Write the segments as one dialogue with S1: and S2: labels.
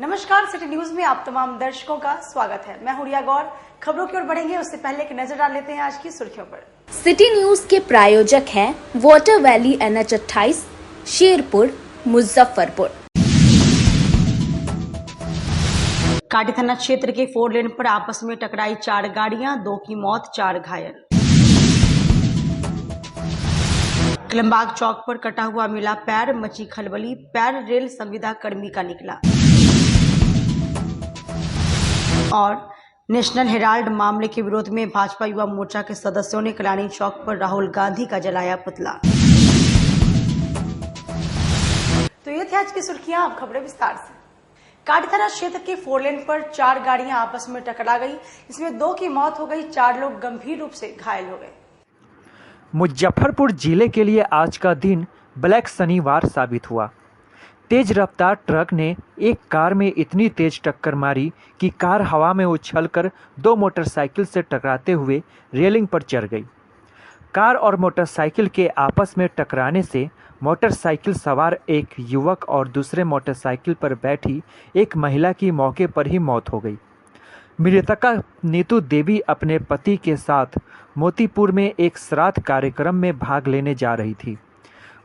S1: नमस्कार, city news में आप तमाम दर्शकों का स्वागत है। मैं हूं रिया गौर। खबरों की ओर बढ़ेंगे उससे पहले एक नजर डाल लेते हैं आज की सुर्खियों पर।
S2: सिटी न्यूज के प्रायोजक हैं water valley NH 28 Sherpur Muzaffarpur.
S1: काटी थाना क्षेत्र के 4 लेन पर आपस में टकराई 4 गाड़ियां, 2 की मौत, 4 घायल। कलमबाग चौक पर कटा हुआ मिला पैर, मची खलबली, पैर रेल संविदा कर्मी का निकला। और नेशनल हेराल्ड मामले के विरोध में भाजपा युवा मोर्चा के सदस्यों ने कलानी चौक पर राहुल गांधी का जलाया पुतला। तो ये थी आज की सुर्खियां, अब खबरें विस्तार से। काटी थाना क्षेत्र के 4 लेन पर 4 गाड़ियां आपस में टकरा गई, इसमें 2 की मौत हो गई, 4 लोग गंभीर रूप से घायल हो गए।
S3: मुजफ्फरपुर जिले के लिए आज का दिन ब्लैक शनिवार साबित हुआ। तेज रफ्तार ट्रक ने एक कार में इतनी तेज टक्कर मारी कि कार हवा में उछलकर 2 मोटरसाइकिल से टकराते हुए रेलिंग पर चढ़ गई। कार और मोटरसाइकिल के आपस में टकराने से मोटरसाइकिल सवार एक युवक और दूसरे मोटरसाइकिल पर बैठी एक महिला की मौके पर ही मौत हो गई। मृतका नीतू देवी अपने पति के साथ मोतीपुर में एक श्राद्ध कार्यक्रम में भाग लेने जा रही थी।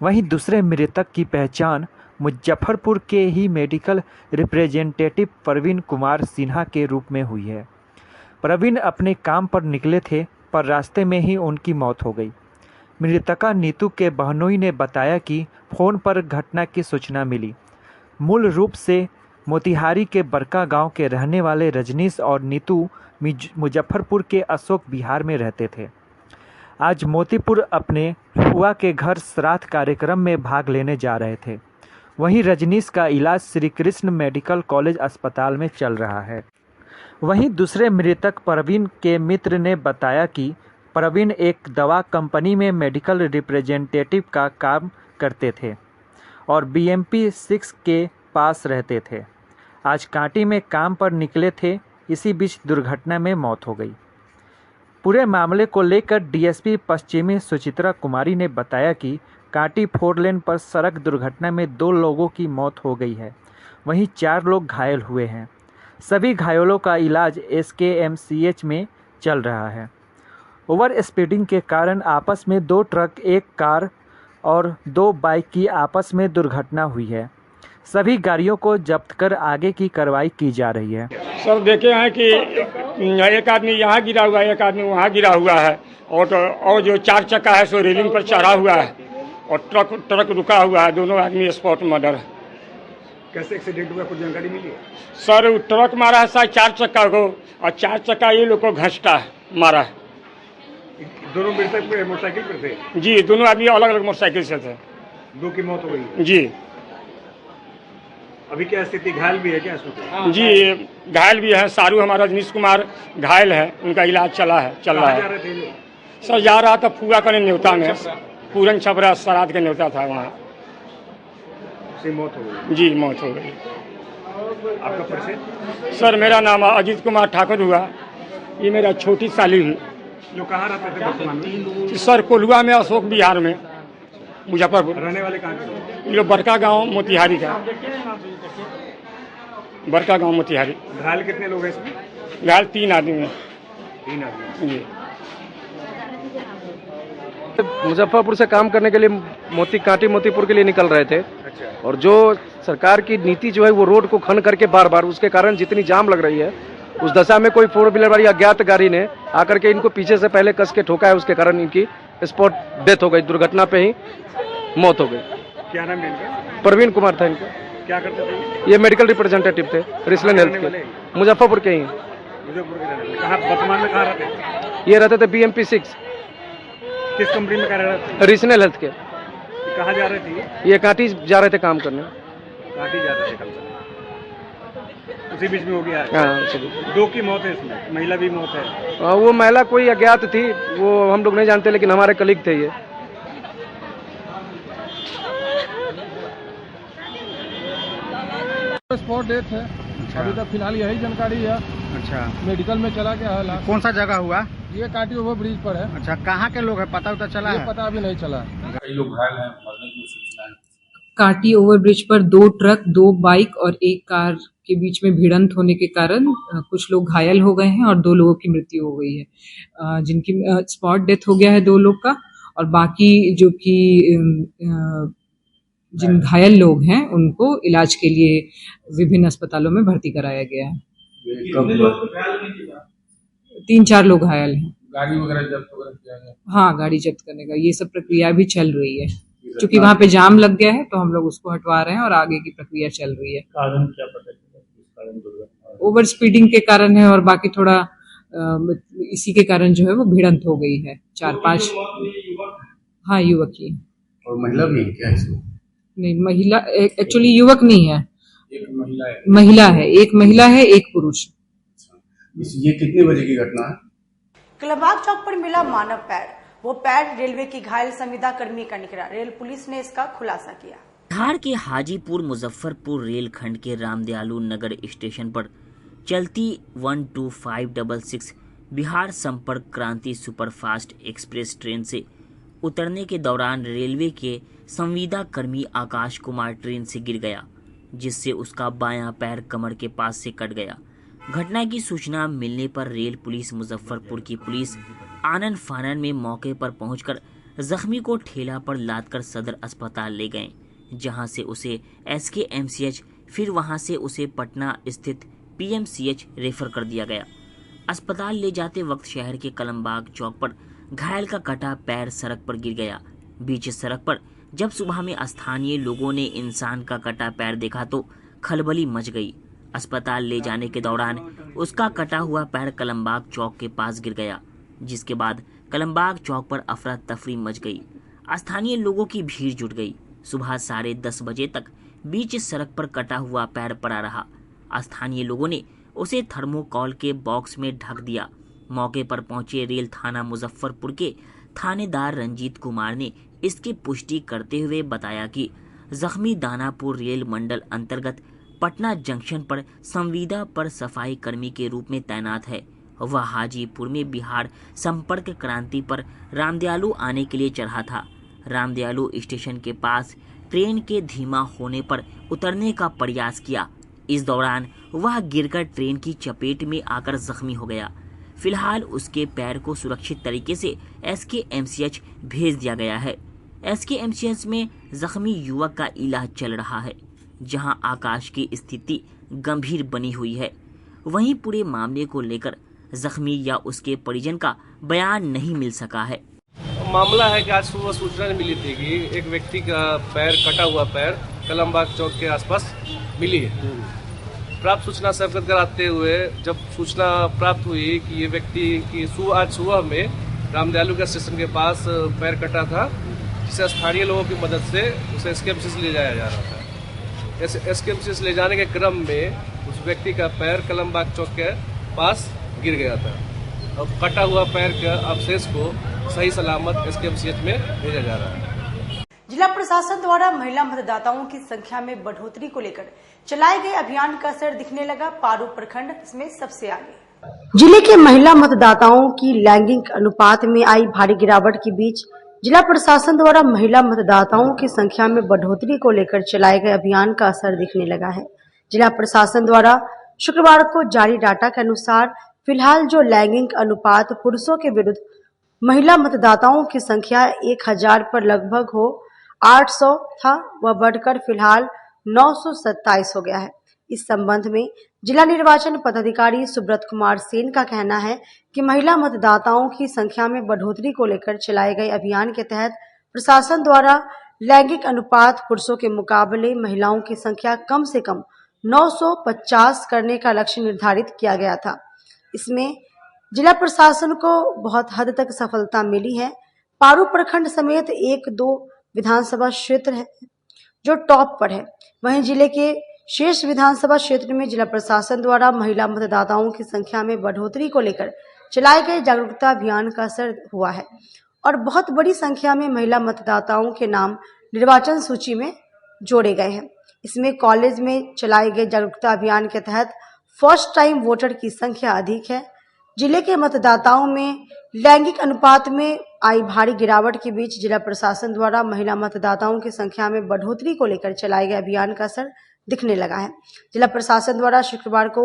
S3: वहीं दूसरे मृतक की पहचान मुजफ्फरपुर के ही मेडिकल रिप्रेजेंटेटिव प्रवीण कुमार सिन्हा के रूप में हुई है। प्रवीण अपने काम पर निकले थे पर रास्ते में ही उनकी मौत हो गई। मृतका नीतू के बहनोई ने बताया कि फोन पर घटना की सूचना मिली। मूल रूप से मोतिहारी के बरका गांव के रहने वाले रजनीश और नीतू मुजफ्फरपुर के अशोक विहार में रहते थे। आज मोतीपुर अपने फुआ के घर श्राद्ध कार्यक्रम में भाग लेने जा रहे थे। वहीं रजनीश का इलाज श्री कृष्ण मेडिकल कॉलेज अस्पताल में चल रहा है। वहीं दूसरे मृतक प्रवीण के मित्र ने बताया कि प्रवीण एक दवा कंपनी में मेडिकल रिप्रेजेंटेटिव का काम करते थे और BMP 6 के पास रहते थे। आज कांटी में काम पर निकले थे, इसी बीच दुर्घटना में मौत हो गई। पूरे मामले को लेकर DSP पश्चिमी सुचित्रा कुमारी ने बताया कि कांटी 4 लेन पर सड़क दुर्घटना में 2 लोगों की मौत हो गई है, वहीं 4 लोग घायल हुए हैं। सभी घायलों का इलाज SKMCH में चल रहा है। ओवर स्पीडिंग के कारण आपस में 2 ट्रक, 1 कार और 2 बाइक की आपस में दुर्घटना हुई है। सभी गाड़ियों को जब्त कर आगे की कार्रवाई की जा रही है।
S4: सर देखे हैं कि एक आदमी यहाँ गिरा हुआ है, एक आदमी वहाँ गिरा हुआ है और जो 4 चक्का है सो रेलिंग पर चढ़ा हुआ है और ट्रक रुका हुआ है। दोनों आदमी स्पॉट मर्डर है।
S5: कैसे एक्सीडेंट हुआ, कुछ जानकारी मिली है?
S4: सर ट्रक मारा है शायद 4 चक्का को और 4 चक्का ये लोग को घसटा है, मारा है।
S5: दोनों मोटरसाइकिल पर थे? जी,
S4: दोनों आदमी अलग अलग मोटरसाइकिल से थे।
S5: 2 की मौत हो गई
S4: जी।
S5: अभी क्या स्थिति, घायल भी है क्या इसमें?
S4: जी घायल भी है। सारू हमारा रजनीश कुमार घायल है, उनका इलाज चल रहा है। सर जा रहा था फुआ का न्योता में, पूरन छपरा श्राद्ध का न्योता था, वहाँ
S5: मौत हो गई।
S4: जी मौत हो गई।
S5: आपका परिचय?
S4: सर मेरा नाम अजीत कुमार ठाकुर हुआ। ये मेरा छोटी साली हुई।
S5: जो कहाँ रहते थे वर्तमान में?
S4: सर कोलुआ में, अशोक विहार में, मुजफ्फरपुर।
S5: रहने वाले कहाँ के?
S4: ये बरका गांव मोतिहारी का, बरका गांव मोतिहारी।
S5: घायल कितने लोग हैं इसमें?
S4: घायल 3 आदमी हैं।
S5: 3 आदमी
S4: जी।
S6: मुजफ्फरपुर से काम करने के लिए कांटी मोतीपुर के लिए निकल रहे थे।
S5: अच्छा।
S6: और जो सरकार की नीति जो है वो रोड को खन करके बार बार, उसके कारण जितनी जाम लग रही है, उस दशा में कोई 4 व्हीलर वाली अज्ञात गाड़ी ने आकर के इनको पीछे से पहले कस के ठोका है, उसके कारण इनकी स्पॉट डेथ हो गई, दुर्घटना पे ही मौत हो गई।
S5: क्या नाम है इनका?
S6: प्रवीण कुमार था इनका।
S5: क्या करते थे?
S6: ये मेडिकल रिप्रेजेंटेटिव थे रिसलन हेल्थ के, मुजफ्फरपुर के ही।
S5: मुजफ्फरपुर के रहने वाले। कहाँ वर्तमान में कहाँ रहते?
S6: ये रहते थे BMP 6।
S5: किस कंपनी में कार्यरत थे?
S6: रिसनल हेल्थ के।
S5: कहाँ जा रहे थे?
S6: ये कांटी जा रहे थे काम करने।
S5: कांटी जा रहे थे कल से, उसी बीच में हो गया है।
S6: हाँ,
S5: 2 की मौत है इसमें, महिला भी मौत है।
S6: वो महिला कोई अज्ञात थी, वो हम लोग नहीं जानते, लेकिन हमारे कलीग थे ये।
S7: स्पॉट डेथ है। अभी तक फिलहाल यही जानकारी है।
S5: अच्छा।
S7: मेडिकल में चला गया है।
S5: कौन सा जगह हुआ?
S7: ये कांटी ओवर ब्रिज पर है।
S5: अच्छा, कहाँ के लोग हैं, पता चला है?
S7: पता अभी नहीं चला।
S8: कई लोग घायल हैं, मरने की सूचना है। काटी ओवरब्रिज पर 2 ट्रक, 2 बाइक और 1 कार के बीच में भिड़ंत होने के कारण कुछ लोग घायल हो गए हैं और 2 लोगों की मृत्यु हो गई है, जिनकी स्पॉट डेथ हो गया है 2 लोग का, और बाकी जो कि जिन घायल लोग हैं उनको इलाज के लिए विभिन्न अस्पतालों में भर्ती कराया गया है। 3-4 लोग घायल हैं।
S7: गाड़ी वगैरह जब्त किया गया?
S8: हाँ, गाड़ी जब्त करने का ये सब प्रक्रिया भी चल रही है, क्योंकि वहाँ पे जाम लग गया है तो हम लोग उसको हटवा रहे हैं और आगे की प्रक्रिया चल रही है।
S5: कारण क्या पता चला? किस कारण दुर्घटना?
S8: ओवर स्पीडिंग के कारण है और बाकी थोड़ा इसी के कारण जो है वो भिड़ंत हो गई है। 4-5 हाँ युवक ही।
S9: और महिला भी है क्या इसमें?
S8: नहीं, महिला एक्चुअली युवक नहीं है,
S7: एक महिला है।
S8: महिला है, एक महिला है, एक पुरुष।
S9: ये कितने बजे की घटना है?
S1: कलमबाग चौक पर मिला मानव पैर। वो पैर रेलवे की घायल संविदा कर्मी का निकला। रेल पुलिस ने इसका खुलासा किया।
S10: बिहार के हाजीपुर मुजफ्फरपुर रेलखंड के रामदयालु नगर स्टेशन पर चलती 12566 बिहार संपर्क क्रांति सुपरफास्ट एक्सप्रेस ट्रेन से उतरने के दौरान रेलवे के संविदा कर्मी आकाश कुमार ट्रेन से गिर गया, जिससे उसका बायां पैर कमर के पास से कट गया। घटना की सूचना मिलने पर रेल पुलिस मुजफ्फरपुर की पुलिस आनन फानन में मौके पर पहुंचकर जख्मी को ठेला पर लादकर सदर अस्पताल ले गए, जहां से उसे SKMCH फिर वहां से उसे पटना स्थित PMCH रेफर कर दिया गया। अस्पताल ले जाते वक्त शहर के कलमबाग चौक पर घायल का कटा पैर सड़क पर गिर गया। बीच सड़क पर जब सुबह में स्थानीय लोगों ने इंसान का कटा पैर देखा तो खलबली मच गई। अस्पताल ले जाने के दौरान उसका कटा हुआ पैर कलमबाग चौक के पास गिर गया, जिसके बाद कलमबाग चौक पर अफरा तफरी मच गई। स्थानीय लोगों की भीड़ जुट गई। सुबह 10:30 बजे तक बीच सड़क पर कटा हुआ पैर पड़ा रहा। स्थानीय लोगों ने उसे थर्मोकॉल के बॉक्स में ढक दिया। मौके पर पहुंचे रेल थाना मुजफ्फरपुर के थानेदार रंजीत कुमार ने इसकी पुष्टि करते हुए बताया कि जख्मी दानापुर रेल मंडल अंतर्गत पटना जंक्शन पर संविदा पर सफाई कर्मी के रूप में तैनात है। वह हाजीपुर में बिहार संपर्क क्रांति पर रामदयालु आने के लिए चढ़ा था। रामदयालु स्टेशन के पास ट्रेन के धीमा होने पर उतरने का प्रयास किया। इस दौरान वह गिरकर ट्रेन की चपेट में आकर जख्मी हो गया। फिलहाल उसके पैर को सुरक्षित तरीके से SKMCH भेज दिया गया है। SKMCH में जख्मी युवक का इलाज चल रहा है, जहां आकाश की स्थिति गंभीर बनी हुई है। वहीं पूरे मामले को लेकर जख्मी या उसके परिजन का बयान नहीं मिल सका है।
S6: मामला है कि आज सुबह सूचना मिली थी कि एक व्यक्ति का पैर कटा हुआ पैर कलमबाग चौक के आसपास मिली है। प्राप्त सूचना से अवगत कराते हुए जब सूचना प्राप्त हुई कि ये व्यक्ति की आज सुबह में रामदयालु के स्टेशन के पास पैर कटा था, जिसे स्थानीय लोगों की मदद से उसे SKMCH ले जाया जा रहा था। SKMCH ले जाने के क्रम में उस व्यक्ति का पैर कलमबाग चौक के पास गिर गया था। अब कटा हुआ पैर के अवशेष को सही सलामत SKMCH में भेजा जा रहा है।
S1: जिला प्रशासन द्वारा महिला मतदाताओं की संख्या में बढ़ोतरी को लेकर चलाए गए अभियान का असर दिखने लगा। पारू प्रखंड इसमें सबसे आगे। जिले के महिला मतदाताओं की लैंगिक अनुपात में आई भारी गिरावट के बीच जिला प्रशासन द्वारा महिला मतदाताओं की संख्या में बढ़ोतरी को लेकर चलाए गए अभियान का असर दिखने लगा है। जिला प्रशासन द्वारा शुक्रवार को जारी डाटा के अनुसार फिलहाल जो लैंगिक अनुपात पुरुषों के विरुद्ध महिला मतदाताओं की संख्या 1000 पर लगभग हो 800 था, वह बढ़कर फिलहाल 927 हो गया है। इस संबंध में जिला निर्वाचन पदाधिकारी सुब्रत कुमार सेन का कहना है कि महिला मतदाताओं की संख्या में बढ़ोतरी को लेकर चलाए गए अभियान के तहत प्रशासन द्वारा लैंगिक अनुपात पुरुषों के मुकाबले महिलाओं की संख्या कम से कम 950 करने का लक्ष्य निर्धारित किया गया था। इसमें जिला प्रशासन को बहुत हद तक सफलता मिली है। पारू प्रखंड समेत 1-2 विधानसभा क्षेत्र है जो टॉप पर है। वहीं जिले के शेष विधानसभा क्षेत्र में जिला प्रशासन द्वारा महिला मतदाताओं की संख्या में बढ़ोतरी को लेकर चलाए गए जागरूकता अभियान का असर हुआ है और बहुत बड़ी संख्या में महिला मतदाताओं के नाम निर्वाचन सूची में जोड़े गए हैं। इसमें कॉलेज में चलाए गए जागरूकता अभियान के तहत फर्स्ट टाइम वोटर की संख्या अधिक है। जिले के मतदाताओं में लैंगिक अनुपात में आई भारी गिरावट के बीच जिला प्रशासन द्वारा महिला मतदाताओं की संख्या में बढ़ोतरी को लेकर चलाए गए अभियान का असर दिखने लगा है। जिला प्रशासन द्वारा शुक्रवार को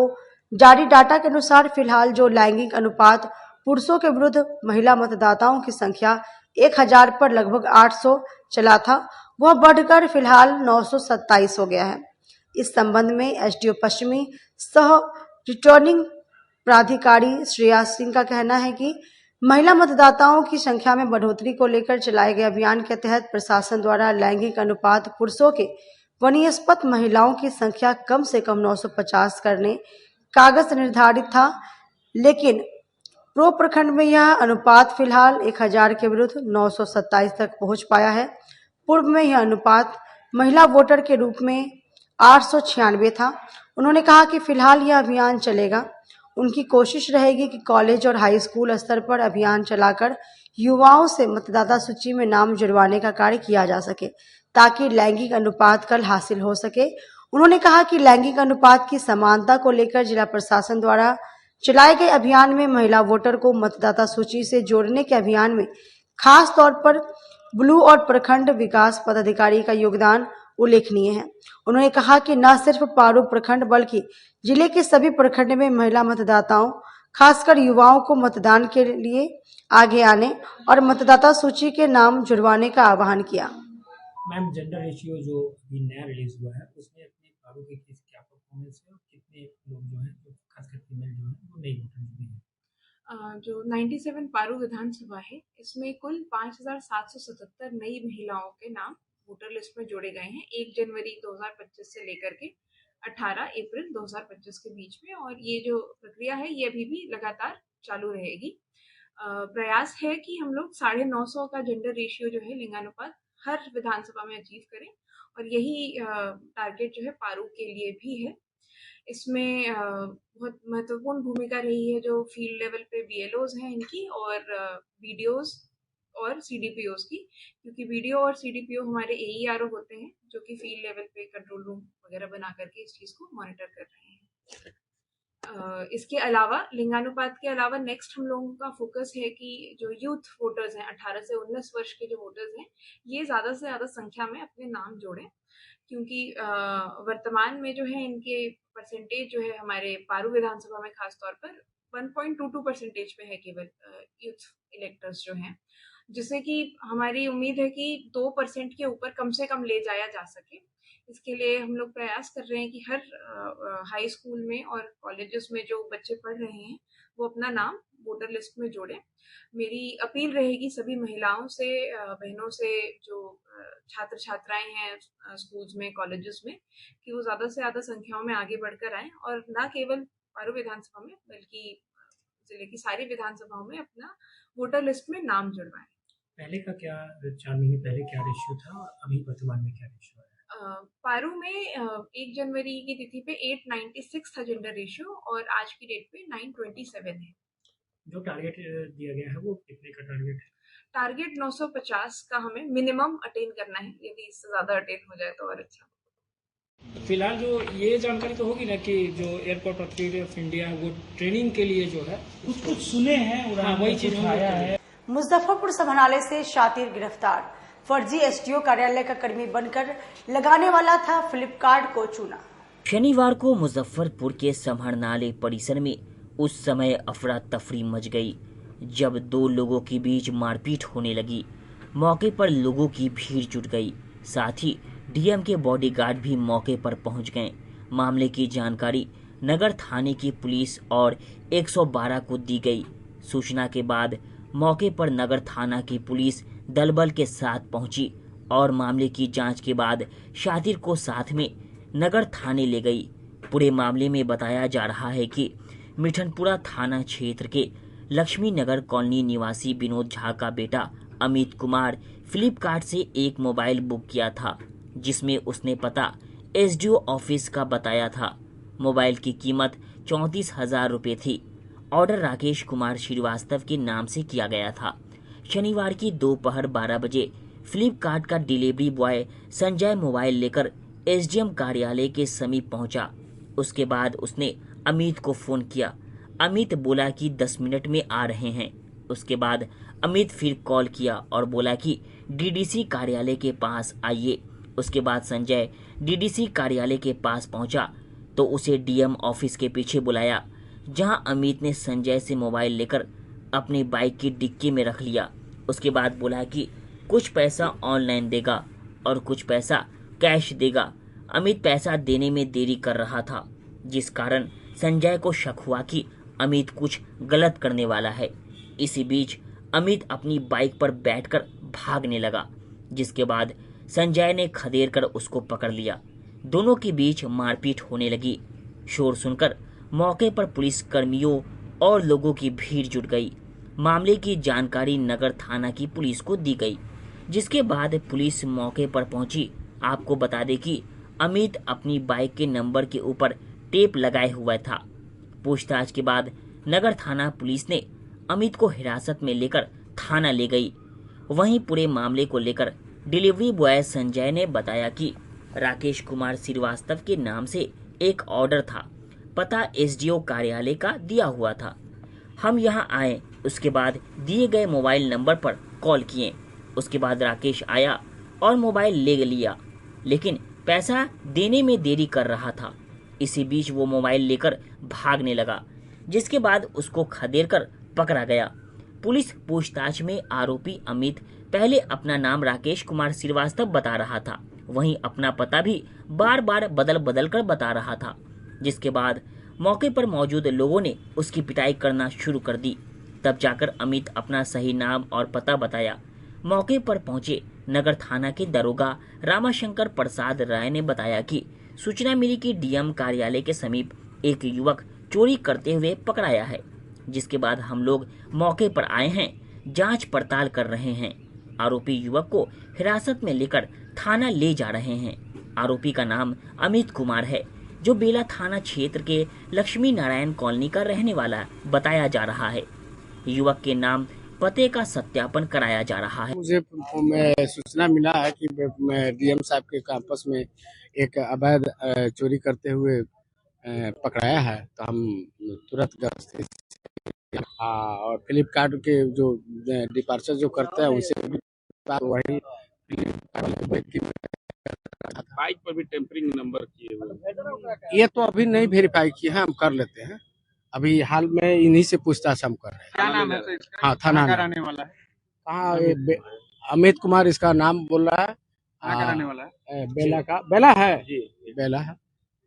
S1: जारी डाटा के अनुसार फिलहाल जो लैंगिक अनुपात पुरुषों के विरुद्ध महिला मतदाताओं की संख्या 1000 पर लगभग 800 चला था, वह बढ़कर फिलहाल 927 हो गया है। इस संबंध में एसडीओ पश्चिमी सह रिटर्निंग प्राधिकारी श्रेया सिंह का कहना है कि महिला मतदाताओं की संख्या में बढ़ोतरी को लेकर चलाए गए अभियान के तहत प्रशासन द्वारा लैंगिक अनुपात पुरुषों के वनिस्पत महिलाओं की संख्या कम से कम 950 करने कागज निर्धारित था, लेकिन प्रो प्रखंड में यह अनुपात फिलहाल 1000 के विरुद्ध 927 तक पहुंच पाया है। पूर्व में यह अनुपात महिला वोटर के रूप में 896 था। उन्होंने कहा कि फिलहाल यह अभियान चलेगा। उनकी कोशिश रहेगी कि कॉलेज और हाई स्कूल स्तर पर अभियान चलाकर युवाओं से मतदाता सूची में नाम जुड़वाने का कार्य किया जा सके, ताकि लैंगिक अनुपात कल हासिल हो सके। उन्होंने कहा कि लैंगिक अनुपात की समानता को लेकर जिला प्रशासन द्वारा चलाए गए अभियान में महिला वोटर को मतदाता सूची से जोड़ने के अभियान में खास तौर पर ब्लू और प्रखंड विकास पदाधिकारी का योगदान उल्लेखनीय है। उन्होंने कहा कि न सिर्फ पारू प्रखंड बल्कि जिले के सभी प्रखंड में महिला मतदाताओं खासकर युवाओं को मतदान के लिए आगे आने और मतदाता सूची के नाम जुड़वाने का आह्वान किया।
S11: मैम, जेंडर रेशियो जो अभी नया रिलीज हुआ है उसमें अपने पारू के केस क्या परफॉर्मेंस है और कितने लोग जो हैं जो खासकर फीमेल जो है वो नई वोटर भी है?
S12: जो 97 पारू विधानसभा है इसमें कुल 5777 नई महिलाओं के नाम वोटर लिस्ट में जोड़े गए हैं 1 जनवरी 2025 से लेकर के 18 अप्रैल 2025 के बीच में, और ये जो प्रक्रिया है ये अभी भी लगातार चालू रहेगी। प्रयास है कि हम लोग 950 का जेंडर रेशियो जो है लिंगानुपात हर विधानसभा में अचीव करें, और यही टारगेट जो है पारू के लिए भी है। इसमें बहुत महत्वपूर्ण भूमिका रही है जो फील्ड लेवल पे बीएलओज हैं इनकी, और बीडीओज और सीडीपीओज की, क्योंकि बीडीओ और सीडीपीओ हमारे एईआरओ होते हैं जो कि फील्ड लेवल पे कंट्रोल रूम वगैरह बना करके इस चीज़ को मॉनिटर कर रहे हैं। इसके अलावा लिंगानुपात के अलावा नेक्स्ट हम लोगों का फोकस है कि जो यूथ वोटर्स हैं 18 से 19 वर्ष के जो वोटर्स हैं ये ज़्यादा से ज़्यादा संख्या में अपने नाम जोड़ें, क्योंकि वर्तमान में जो है इनके परसेंटेज जो है हमारे पारू विधानसभा में खास तौर पर 1.22% पे है केवल यूथ इलेक्टर्स जो हैं, जिससे कि हमारी उम्मीद है कि 2% के ऊपर कम से कम ले जाया जा सके। इसके लिए हम लोग प्रयास कर रहे हैं कि हर हाई स्कूल में और कॉलेजेस में जो बच्चे पढ़ रहे हैं वो अपना नाम वोटर लिस्ट में जोड़ें। मेरी अपील रहेगी सभी महिलाओं से, बहनों से, जो छात्र छात्राएं हैं स्कूल्स में कॉलेजेस में, कि वो ज़्यादा से ज़्यादा संख्याओं में आगे बढ़कर आएँ और न केवल पारू विधानसभा में बल्कि जिले की सारी विधानसभाओं में अपना वोटर लिस्ट में नाम जुड़वाएं।
S11: पहले का क्या 4 महीने पहले क्या रेशियो था और अभी वर्तमान में क्या रेशियो है?
S12: पारू में 1 जनवरी की तिथि पे 896 था जेंडर रेशियो और आज की डेट पे 927 है।
S11: जो टारगेट दिया गया है वो कितने का टारगेट है?
S12: टारगेट 950 का हमें मिनिमम अटेन करना है, यदि इससे ज़्यादा अटेन हो जाए तो और अच्छा।
S11: फिलहाल जो ये जानकारी तो होगी ना कि जो एयरपोर्ट अथॉरिटी ऑफ इंडिया वो ट्रेनिंग के लिए जो है कुछ सुने हैं, हाँ, वही चीज आया है।
S1: मुजफ्फरपुर समाहरणालय से शातिर गिरफ्तार, फर्जी एसडीओ कार्यालय का कर्मी बनकर लगाने वाला था फ्लिपकार्ट को चूना।
S10: शनिवार को मुजफ्फरपुर के समाहरणालय परिसर में उस समय अफरा तफरी मच गई जब 2 लोगों के बीच मारपीट होने लगी। मौके पर लोगों की भीड़ जुट गई, साथ ही डीएम के बॉडीगार्ड भी मौके पर पहुंच गए। मामले की जानकारी नगर थाने की पुलिस और 112 को दी गई। सूचना के बाद मौके पर नगर थाना की पुलिस दलबल के साथ पहुंची और मामले की जांच के बाद शातिर को साथ में नगर थाने ले गई। पूरे मामले में बताया जा रहा है कि मिठनपुरा थाना क्षेत्र के लक्ष्मी नगर कॉलोनी निवासी विनोद झा का बेटा अमित कुमार फ्लिपकार्ट से एक मोबाइल बुक किया था, जिसमें उसने पता एसडीओ ऑफिस का बताया था। मोबाइल की कीमत 34,000 रुपये थी। ऑर्डर राकेश कुमार श्रीवास्तव के नाम से किया गया था। शनिवार की दोपहर 12 बजे फ्लिपकार्ट का डिलीवरी बॉय संजय मोबाइल लेकर एसडीएम कार्यालय के समीप पहुंचा। उसके बाद उसने अमित को फोन किया। अमित बोला कि 10 मिनट में आ रहे हैं। उसके बाद अमित फिर कॉल किया और बोला कि डीडीसी कार्यालय के पास आइए। उसके बाद संजय डीडीसी कार्यालय के पास पहुंचा तो उसे डीएम ऑफिस के पीछे बुलाया, जहां अमित ने संजय से मोबाइल लेकर अपनी बाइक की डिक्की में रख लिया। उसके बाद बोला कि कुछ पैसा ऑनलाइन देगा और कुछ पैसा कैश देगा। अमित पैसा देने में देरी कर रहा था, जिस कारण संजय को शक हुआ कि अमित कुछ गलत करने वाला है। इसी बीच अमित अपनी बाइक पर बैठकर भागने लगा, जिसके बाद संजय ने खदेड़ कर उसको पकड़ लिया। दोनों के बीच मारपीट होने लगी। शोर सुनकर मौके पर पुलिस कर्मियों और लोगों की भीड़ जुट गई। मामले की जानकारी नगर थाना की पुलिस को दी गई, जिसके बाद पुलिस मौके पर पहुंची। आपको बता दें कि अमित अपनी बाइक के नंबर के ऊपर टेप लगाए हुआ था। पूछताछ के बाद नगर थाना पुलिस ने अमित को हिरासत में लेकर थाना ले गई। वहीं पूरे मामले को लेकर डिलीवरी बॉय संजय ने बताया कि राकेश कुमार श्रीवास्तव के नाम से एक ऑर्डर था, पता एसडीओ कार्यालय का दिया हुआ था। हम यहां आए, उसके बाद दिए गए मोबाइल नंबर पर कॉल किए। उसके बाद राकेश आया और मोबाइल ले लिया, लेकिन पैसा देने में देरी कर रहा था। इसी बीच वो मोबाइल लेकर भागने लगा, जिसके बाद उसको खदेड़कर पकड़ा गया। पुलिस पूछताछ में आरोपी अमित पहले अपना नाम राकेश कुमार श्रीवास्तव बता रहा था, वहीं अपना पता भी बार बार बदल कर बता रहा था, जिसके बाद मौके पर मौजूद लोगों ने उसकी पिटाई करना शुरू कर दी। तब जाकर अमित अपना सही नाम और पता बताया। मौके पर पहुंचे नगर थाना के दरोगा रामाशंकर प्रसाद राय ने बताया कि सूचना मिली कि डीएम कार्यालय के समीप एक युवक चोरी करते हुए पकड़ाया है, जिसके बाद हम लोग मौके पर आए हैं, जांच पड़ताल कर रहे हैं। आरोपी युवक को हिरासत में लेकर थाना ले जा रहे हैं। आरोपी का नाम अमित कुमार है, जो बेला थाना क्षेत्र के लक्ष्मी नारायण कॉलोनी का रहने वाला बताया जा रहा है। युवक के नाम पते का सत्यापन कराया जा रहा है।
S13: मुझे सूचना मिला है कि डीएम साहब के कैंपस में एक अवैध चोरी करते हुए पकड़ाया है, तो हम तुरंत गए और फ्लिपकार्ट के जो डिपार्चर जो करते हैं उनसे भी वही
S7: बाइक पर भी टेम्परिंग नंबर किए हुए।
S13: ये तो अभी नहीं वेरीफाई किए हैं, हम कर लेते हैं। अभी हाल में इन्हीं से पूछताछ हम कर रहे हैं।
S7: क्या नाम है इसका?
S13: हाँ, थाना
S7: रहने वाला है।
S13: कहाँ अमित कुमार इसका नाम बोल रहा है।
S7: रहने वाला है
S13: बेला है बेला है।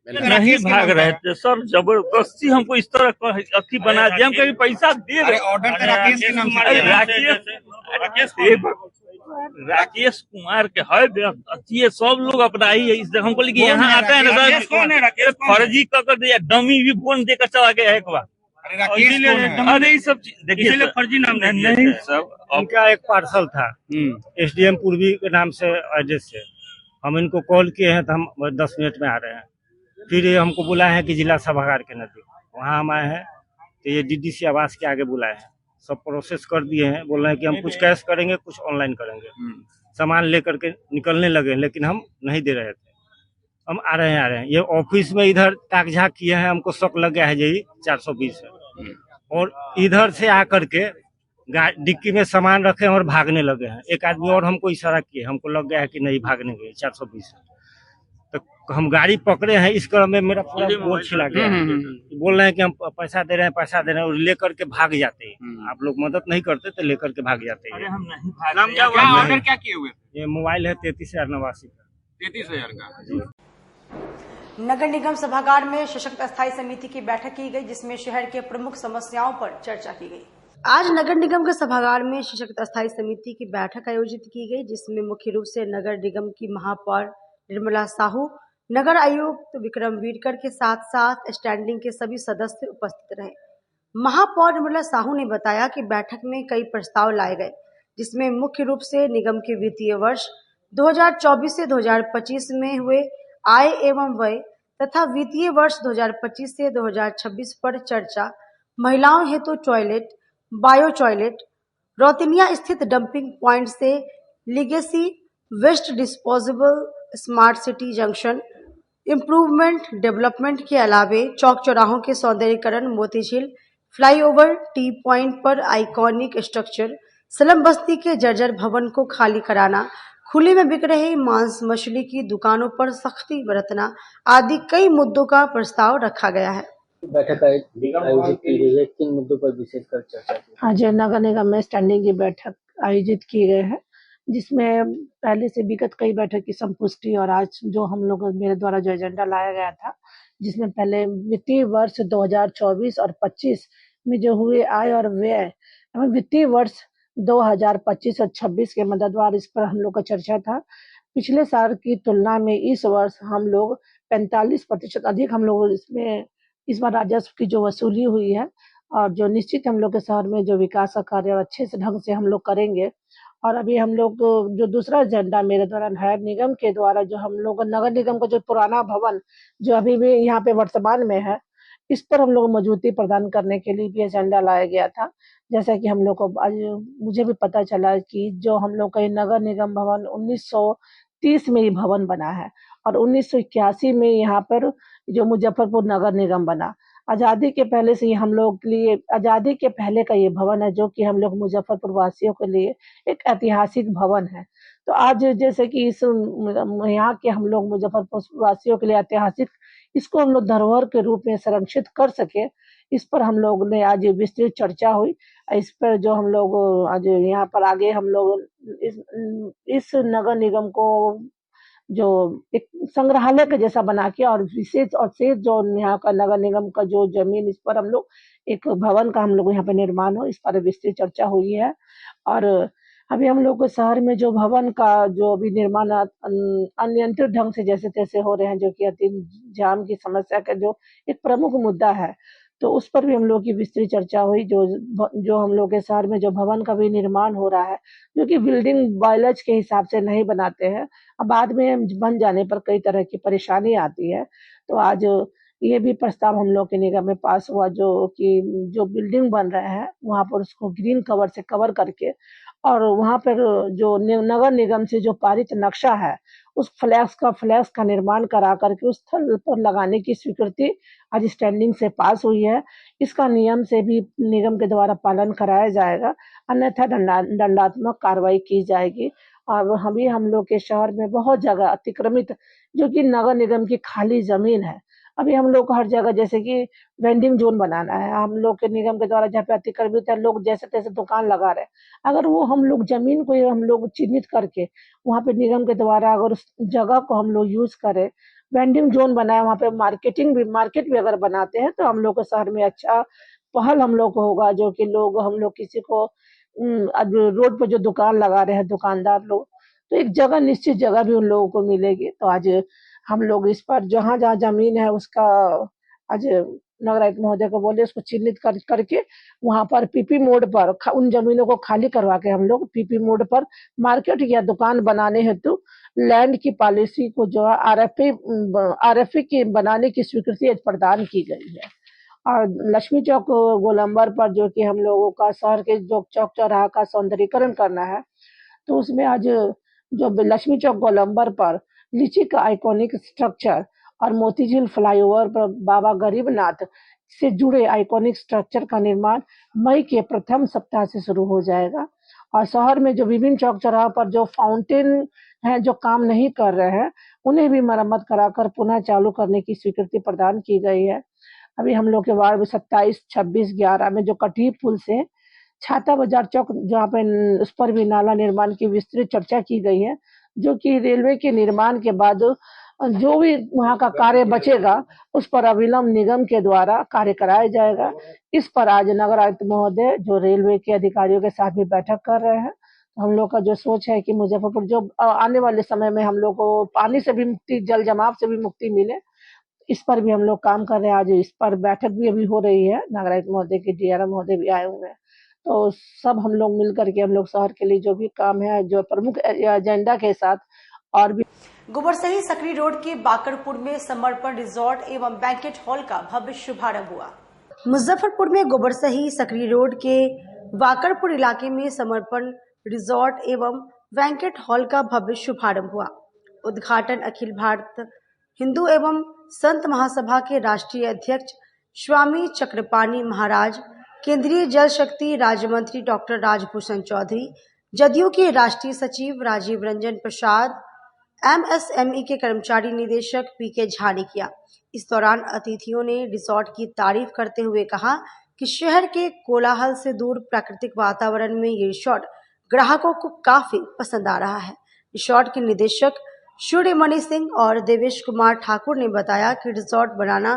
S14: नहीं भाग रहे थे सर, जबरदस्ती हमको इस तरह अथी बना दिया। हम कभी पैसा दे रहे।
S7: ऑर्डर राकेश के नाम
S14: राकेश कुमार के है, सब लोग अपना ही है। इस हमको लेकिन यहाँ आता है ना सर, फर्जी कर दिया, डमी भी फोन देकर चला गया एक बार। अरे ये सब देखिए
S7: फर्जी नाम
S14: नहीं सब।
S15: उनका एक पार्सल था एसडीएम पूर्वी के नाम से एड्रेस से। हम इनको कॉल किए हैं तो हम 10 मिनट में आ रहे हैं। फिर ये हमको बुलाए हैं कि जिला सभागार के नजदीक, वहाँ हम आए हैं तो ये डीडीसी आवास के आगे बुलाए हैं। सब प्रोसेस कर दिए हैं, बोल रहे हैं कि हम कुछ कैश करेंगे कुछ ऑनलाइन करेंगे। सामान लेकर के निकलने लगे, लेकिन हम नहीं दे रहे थे। हम आ रहे हैं। ये ऑफिस में इधर ताकझाक किए हैं, हमको शक लग गया है यही 420 है। और इधर से आकर के डिक्की में सामान रखे और भागने लगे हैं। एक आदमी और हमको इशारा किए, हमको लग गया है कि नहीं भागने गए 420 है। तो हम गाड़ी पकड़े हैं, इस क्रम में मेरा पूरा बोल छिला गया। बोल रहे हैं कि हम पैसा दे रहे हैं और लेकर के भाग जाते हैं। आप लोग मदद नहीं करते तो लेकर के भाग जाते हैं।
S14: हम नहीं भाग।
S7: ऑर्डर क्या किए हुए?
S15: ये मोबाइल है 33,089 का।
S7: 33,000 का।
S1: नगर निगम सभागार में सशक्त अस्थायी समिति की बैठक की गई, जिसमें शहर के प्रमुख समस्याओं पर चर्चा की गई। आज नगर निगम के सभागार में सशक्त अस्थायी समिति की बैठक आयोजित की गई, जिसमें मुख्य रूप से नगर निगम की महापौर निर्मला साहू, नगर आयुक्त विक्रम वीरकर के साथ साथ स्टैंडिंग के सभी सदस्य उपस्थित रहे। महापौर निर्मला साहू ने बताया कि बैठक में कई प्रस्ताव लाए गए, जिसमें मुख्य रूप से निगम के वित्तीय वर्ष 2024 से 2025 में हुए आय एवं व्यय तथा वित्तीय वर्ष 2025 से 2026 पर चर्चा, महिलाओं हेतु टॉयलेट, बायो टॉयलेट, रौतिनिया स्थित डंपिंग पॉइंट से legacy waste disposable, smart city junction improvement development के अलावे चौक चौराहों के सौंदर्यीकरण, Moti Jheel flyover, T point पर आइकॉनिक स्ट्रक्चर, स्लम बस्ती के जर्जर भवन को खाली कराना, खुले में बिक रहे मांस मछली की दुकानों पर सख्ती बरतना आदि कई मुद्दों का प्रस्ताव रखा गया है।
S16: बैठक आयोजित की गई है, किन मुद्दों पर विशेषकर चर्चा की?
S17: आज नगर निगम में स्टैंडिंग की बैठक आयोजित की गई है, जिसमें पहले से विगत कई बैठक की संपुष्टि और आज जो हम लोग मेरे द्वारा जो एजेंडा लाया गया था, जिसमें पहले वित्तीय वर्ष 2024 और 25 में जो हुए आय और व्यय एवं वित्तीय वर्ष 2025 और 26 के मददवार, इस पर हम लोग का चर्चा था। पिछले साल की तुलना में इस वर्ष हम लोग 45% अधिक हम लोग इसमें इस बार राजस्व की जो वसूली हुई है और जो निश्चित हम लोग के शहर में जो विकास का कार्य अच्छे से ढंग से हम लोग करेंगे। और अभी हम लोग जो दूसरा एजेंडा मेरे द्वारा नगर निगम के द्वारा जो हम लोग नगर निगम का जो पुराना भवन जो अभी भी यहाँ पे वर्तमान में है, इस पर हम लोग मजबूती प्रदान करने के लिए भी एजेंडा लाया गया था। जैसा कि हम लोग को आज मुझे भी पता चला कि जो हम लोग का ये नगर निगम भवन 1930 में ये भवन बना है और 1981 में यहाँ पर जो मुजफ्फरपुर नगर निगम बना। आज़ादी के पहले से हम लोग के लिए आज़ादी के पहले का ये भवन है, जो कि हम लोग मुजफ्फरपुर वासियों के लिए एक ऐतिहासिक भवन है। तो आज जैसे कि इस यहाँ के हम लोग मुजफ्फरपुर वासियों के लिए ऐतिहासिक, इसको हम लोग धरोहर के रूप में संरक्षित कर सके, इस पर हम लोग ने आज विस्तृत चर्चा हुई। इस पर जो हम लोग आज यहाँ पर आगे हम लोग इस नगर निगम को जो एक संग्रहालय के जैसा बना के और विशेष और शेष जो यहाँ का नगर निगम का जो जमीन, इस पर हम लोग एक भवन का हम लोग यहाँ पे निर्माण हो, इस पर विस्तृत चर्चा हुई है। और अभी हम लोग को शहर में जो भवन का जो अभी निर्माण अनियंत्रित ढंग से जैसे तैसे हो रहे हैं, जो कि अति जाम की समस्या का जो एक प्रमुख मुद्दा है, तो उस पर भी हम लोग की विस्तृत चर्चा हुई। जो हम लोग के शहर में जो भवन का भी निर्माण हो रहा है, जो कि बिल्डिंग बायलॉज के हिसाब से नहीं बनाते हैं, अब बाद में बन जाने पर कई तरह की परेशानी आती है। तो आज ये भी प्रस्ताव हम लोग के निगम में पास हुआ, जो कि जो बिल्डिंग बन रहे हैं वहाँ पर उसको ग्रीन कवर से कवर करके और वहाँ पर जो नगर निगम से जो पारित नक्शा है, उस फ्लैक्स का निर्माण करा करके उस स्थल पर लगाने की स्वीकृति आज स्टैंडिंग से पास हुई है। इसका नियम से भी निगम के द्वारा पालन कराया जाएगा, अन्यथा दंडात्मक कार्रवाई की जाएगी। और हम लोग के शहर में बहुत जगह अतिक्रमित जो कि नगर निगम की खाली जमीन है, अभी हम लोग को हर जगह जैसे कि वेंडिंग जोन बनाना है, हम लोग के निगम के द्वारा जहाँ पे अतिक्रमित है, लोग जैसे तैसे दुकान लगा रहे हैं, अगर वो हम लोग जमीन को हम लोग चिन्हित करके वहाँ पे निगम के द्वारा अगर उस जगह को हम लोग यूज करें, वेंडिंग जोन बनाए, वहाँ पे मार्केट भी अगर बनाते हैं, तो हम लोग के शहर में अच्छा पहल हम लोग को होगा। जो कि हम लोग किसी को अब रोड पर जो दुकान लगा रहे हैं दुकानदार लोग, तो एक जगह निश्चित जगह भी उन लोगों को मिलेगी। तो आज हम लोग इस पर जहाँ जहाँ जमीन है उसका आज नगर आयुक्त महोदय को बोले उसको चिन्हित करके वहाँ पर पीपी मोड पर उन जमीनों को खाली करवा के हम लोग पीपी मोड पर मार्केट या दुकान बनाने हेतु लैंड की पॉलिसी को जो है आरएफए की बनाने की स्वीकृति प्रदान की गई है। और लक्ष्मी चौक गोलंबर पर जो कि हम लोगों का शहर के जो चौक चौराहा का सौंदर्यीकरण करना है, तो उसमें आज जो लक्ष्मी चौक गोलंबर पर लीची का आइकॉनिक स्ट्रक्चर और मोतीझील फ्लाईओवर पर बाबा गरीबनाथ से जुड़े आइकॉनिक स्ट्रक्चर का निर्माण मई के प्रथम सप्ताह से शुरू हो जाएगा। और शहर में जो विभिन्न चौक चौराहों पर जो फाउंटेन हैं जो काम नहीं कर रहे हैं, उन्हें भी मरम्मत कराकर पुनः चालू करने की स्वीकृति प्रदान की गई है। अभी हम लोग के वार्ड 27, 26, 11 में जो कटी पुल से छाता बाजार चौक जहाँ पे उस पर भी नाला निर्माण की विस्तृत चर्चा की गई है, जो कि रेलवे के निर्माण के बाद जो भी वहाँ का कार्य बचेगा उस पर अविलंब निगम के द्वारा कार्य कराया जाएगा। इस पर आज नगर आयुक्त महोदय जो रेलवे के अधिकारियों के साथ भी बैठक कर रहे हैं। हम लोग का जो सोच है कि मुजफ्फरपुर जो आने वाले समय में हम लोग को पानी से भी मुक्ति, जल जमाव से भी मुक्ति मिले, इस पर भी हम लोग काम कर रहे हैं। आज इस पर बैठक भी अभी हो रही है, नगर आयुक्त महोदय के डीआरएम महोदय भी आए हुए हैं। तो सब हम लोग मिल करके हम लोग शहर के लिए जो भी काम है जो प्रमुख एजेंडा के साथ और भी।
S1: गोबरसही सकरी रोड के बाकरपुर में समर्पण रिजॉर्ट एवं बैंकेट हॉल का भव्य शुभारंभ हुआ। मुजफ्फरपुर में गोबरसही सकरी रोड के बाकरपुर इलाके में समर्पण रिजॉर्ट एवं बैंकेट हॉल का भव्य शुभारंभ हुआ। उद्घाटन अखिल भारत हिंदू एवं संत महासभा के राष्ट्रीय अध्यक्ष स्वामी चक्रपाणी महाराज, केंद्रीय जल शक्ति राज्य मंत्री डॉक्टर राजभूषण चौधरी, जदयू के राष्ट्रीय सचिव राजीव रंजन प्रसाद, MSME के कर्मचारी निदेशक PK झा ने किया। इस दौरान अतिथियों ने रिसोर्ट की तारीफ करते हुए कहा कि शहर के कोलाहल से दूर प्राकृतिक वातावरण में ये रिसोर्ट ग्राहकों को काफी पसंद आ रहा है। रिसोर्ट के निदेशक सूर्यमणि सिंह और देवेश कुमार ठाकुर ने बताया कि रिसोर्ट बनाना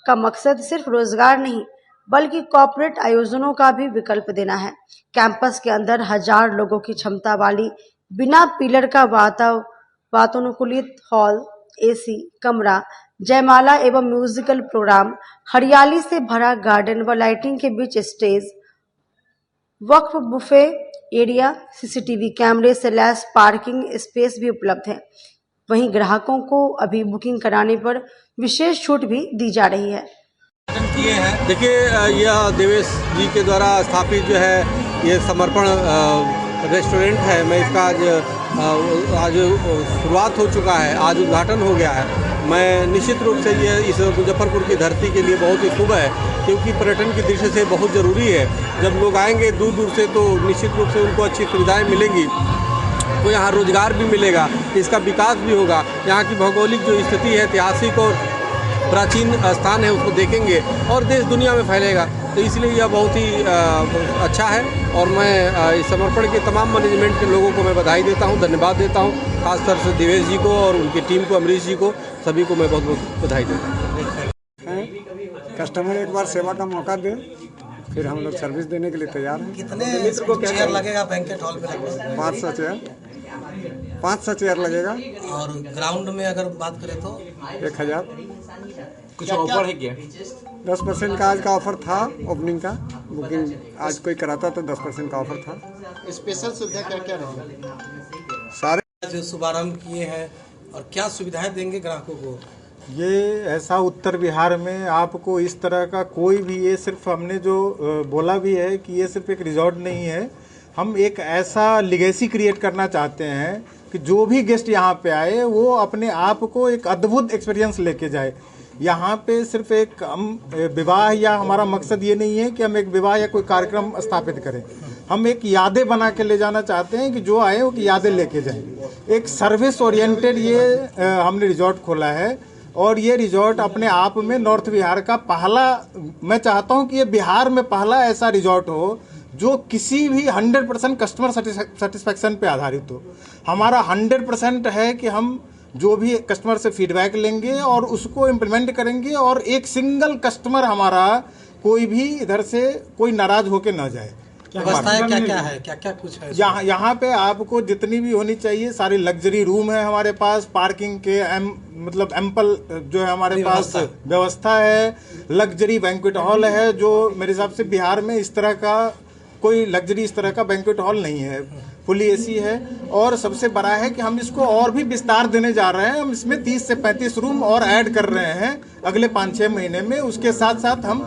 S1: का मकसद सिर्फ रोजगार नहीं बल्कि कॉर्पोरेट आयोजनों का भी विकल्प देना है। कैंपस के अंदर 1000 लोगों की क्षमता वाली बिना पिलर का वातानुकूलित हॉल, AC कमरा, जयमाला एवं म्यूजिकल प्रोग्राम, हरियाली से भरा गार्डन व लाइटिंग के बीच स्टेज, वक्फ बुफे एरिया, CCTV कैमरे से लैस पार्किंग स्पेस भी उपलब्ध है। वहीं ग्राहकों को अभी बुकिंग कराने पर विशेष छूट भी दी जा रही है।
S18: देखिए, यह देवेश जी के द्वारा स्थापित जो है ये समर्पण रेस्टोरेंट है। मैं इसका आज शुरुआत हो चुका है, आज उद्घाटन हो गया है। मैं निश्चित रूप से ये इस मुजफ्फरपुर की धरती के लिए बहुत ही शुभ है, क्योंकि पर्यटन की दृष्टि से बहुत ज़रूरी है। जब लोग आएंगे दूर दूर से तो निश्चित रूप से उनको अच्छी सुविधाएं मिलेंगी, तो यहाँ रोजगार भी मिलेगा, इसका विकास भी होगा। यहाँ की भौगोलिक जो स्थिति है, ऐतिहासिक और प्राचीन स्थान है, उसको देखेंगे और देश दुनिया में फैलेगा। तो इसलिए यह बहुत ही अच्छा है और मैं इस समर्पण के तमाम मैनेजमेंट के लोगों को मैं बधाई देता हूँ, धन्यवाद देता हूँ। खासतौर से देवेश जी को और उनकी टीम को, अमरीश जी को, सभी को मैं बहुत बहुत बधाई देता हूँ।
S19: कस्टमर एक बार सेवा का मौका दे, फिर हम लोग सर्विस देने के लिए तैयार हैं।
S20: कितने चेयर लगेगा बैंकेट हॉल में? लगभग
S19: 500 चेयर लगेगा।
S20: और ग्राउंड में अगर बात करें तो
S19: 1000।
S5: कुछ ऑफर है क्या?
S19: 10% का आज का ऑफर था, ओपनिंग का बुकिंग आज कोई कराता तो 10% का ऑफर था।
S20: स्पेशल सुविधा क्या क्या रहेगी?
S19: सारे
S20: जो शुभारंभ किए हैं और क्या सुविधाएं देंगे ग्राहकों को?
S19: ये ऐसा उत्तर बिहार में आपको इस तरह का कोई भी, ये सिर्फ हमने जो बोला भी है कि ये सिर्फ एक रिजॉर्ट नहीं है, हम एक ऐसा लिगेसी क्रिएट करना चाहते हैं कि जो भी गेस्ट यहाँ पे आए वो अपने आप को एक अद्भुत एक्सपीरियंस लेके जाए। यहाँ पे सिर्फ एक हम विवाह या हमारा मकसद ये नहीं है कि हम एक विवाह या कोई कार्यक्रम स्थापित करें, हम एक यादें बना के ले जाना चाहते हैं कि जो आए वो यादें लेके जाएं। एक सर्विस ओरिएंटेड ये हमने रिजॉर्ट खोला है और ये रिजॉर्ट अपने आप में नॉर्थ बिहार का पहला, मैं चाहता हूँ कि ये बिहार में पहला ऐसा रिजॉर्ट हो जो किसी भी 100% कस्टमर सेटिस्फैक्शन पे आधारित हो। हमारा 100% है कि हम जो भी कस्टमर से फीडबैक लेंगे और उसको इम्प्लीमेंट करेंगे और एक सिंगल कस्टमर हमारा कोई भी इधर से कोई नाराज होके ना जाए।
S20: व्यवस्थाएं क्या क्या है, क्या क्या कुछ है?
S19: यहाँ पे आपको जितनी भी होनी चाहिए सारी लग्जरी रूम है हमारे पास, पार्किंग के मतलब एम्पल जो है हमारे पास व्यवस्था है, लग्जरी बैंक्वेट हॉल है जो मेरे हिसाब से बिहार में इस तरह का कोई लग्जरी इस तरह का बैंक्वेट हॉल नहीं है, फुली AC है। और सबसे बड़ा है कि हम इसको और भी विस्तार देने जा रहे हैं, हम इसमें 30 से 35 रूम और ऐड कर रहे हैं अगले 5-6 महीने में। उसके साथ साथ हम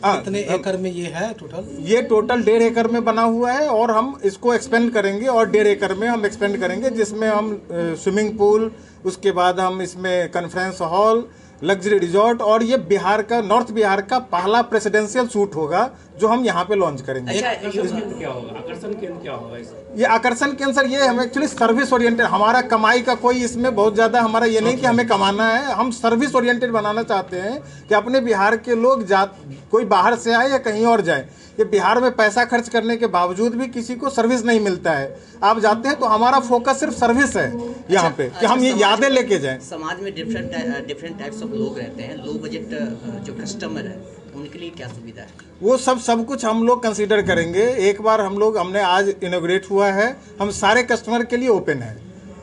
S20: कितने एकड़ में ये है टोटल?
S19: ये टोटल 1.5 एकड़ में बना हुआ है और हम इसको एक्सपेंड करेंगे और 1.5 एकड़ में हम एक्सपेंड करेंगे, जिसमें हम स्विमिंग पूल, उसके बाद हम इसमें कॉन्फ्रेंस हॉल, लग्जरी रिजॉर्ट और ये बिहार का, नॉर्थ बिहार का पहला प्रेसिडेंशियल सूट होगा जो हम यहाँ पे लॉन्च करेंगे।
S5: क्या होगा? आकर्षण केंद्र क्या होगा?
S19: ये आकर्षण केंद्र ये हम एक्चुअली सर्विस ओरिएंटेड, हमारा कमाई का कोई इसमें बहुत ज़्यादा हमारा ये नहीं कि हमें कमाना है, हम सर्विस ओरिएंटेड बनाना चाहते हैं कि अपने बिहार के लोग कोई बाहर से आए या कहीं और जाए, ये बिहार में पैसा खर्च करने के बावजूद भी किसी को सर्विस नहीं मिलता है। आप जाते हैं तो हमारा फोकस सिर्फ सर्विस है यहाँ पे कि हम ये यादें लेके जाएं।
S21: समाज में डिफरेंट टाइप्स ऑफ लोग रहते हैं, लो बजट जो कस्टमर है उनके लिए क्या सुविधा है?
S19: वो सब कुछ हम लोग कंसीडर करेंगे। एक बार हमने आज इनॉग्रेट हुआ है, हम सारे कस्टमर के लिए ओपन है,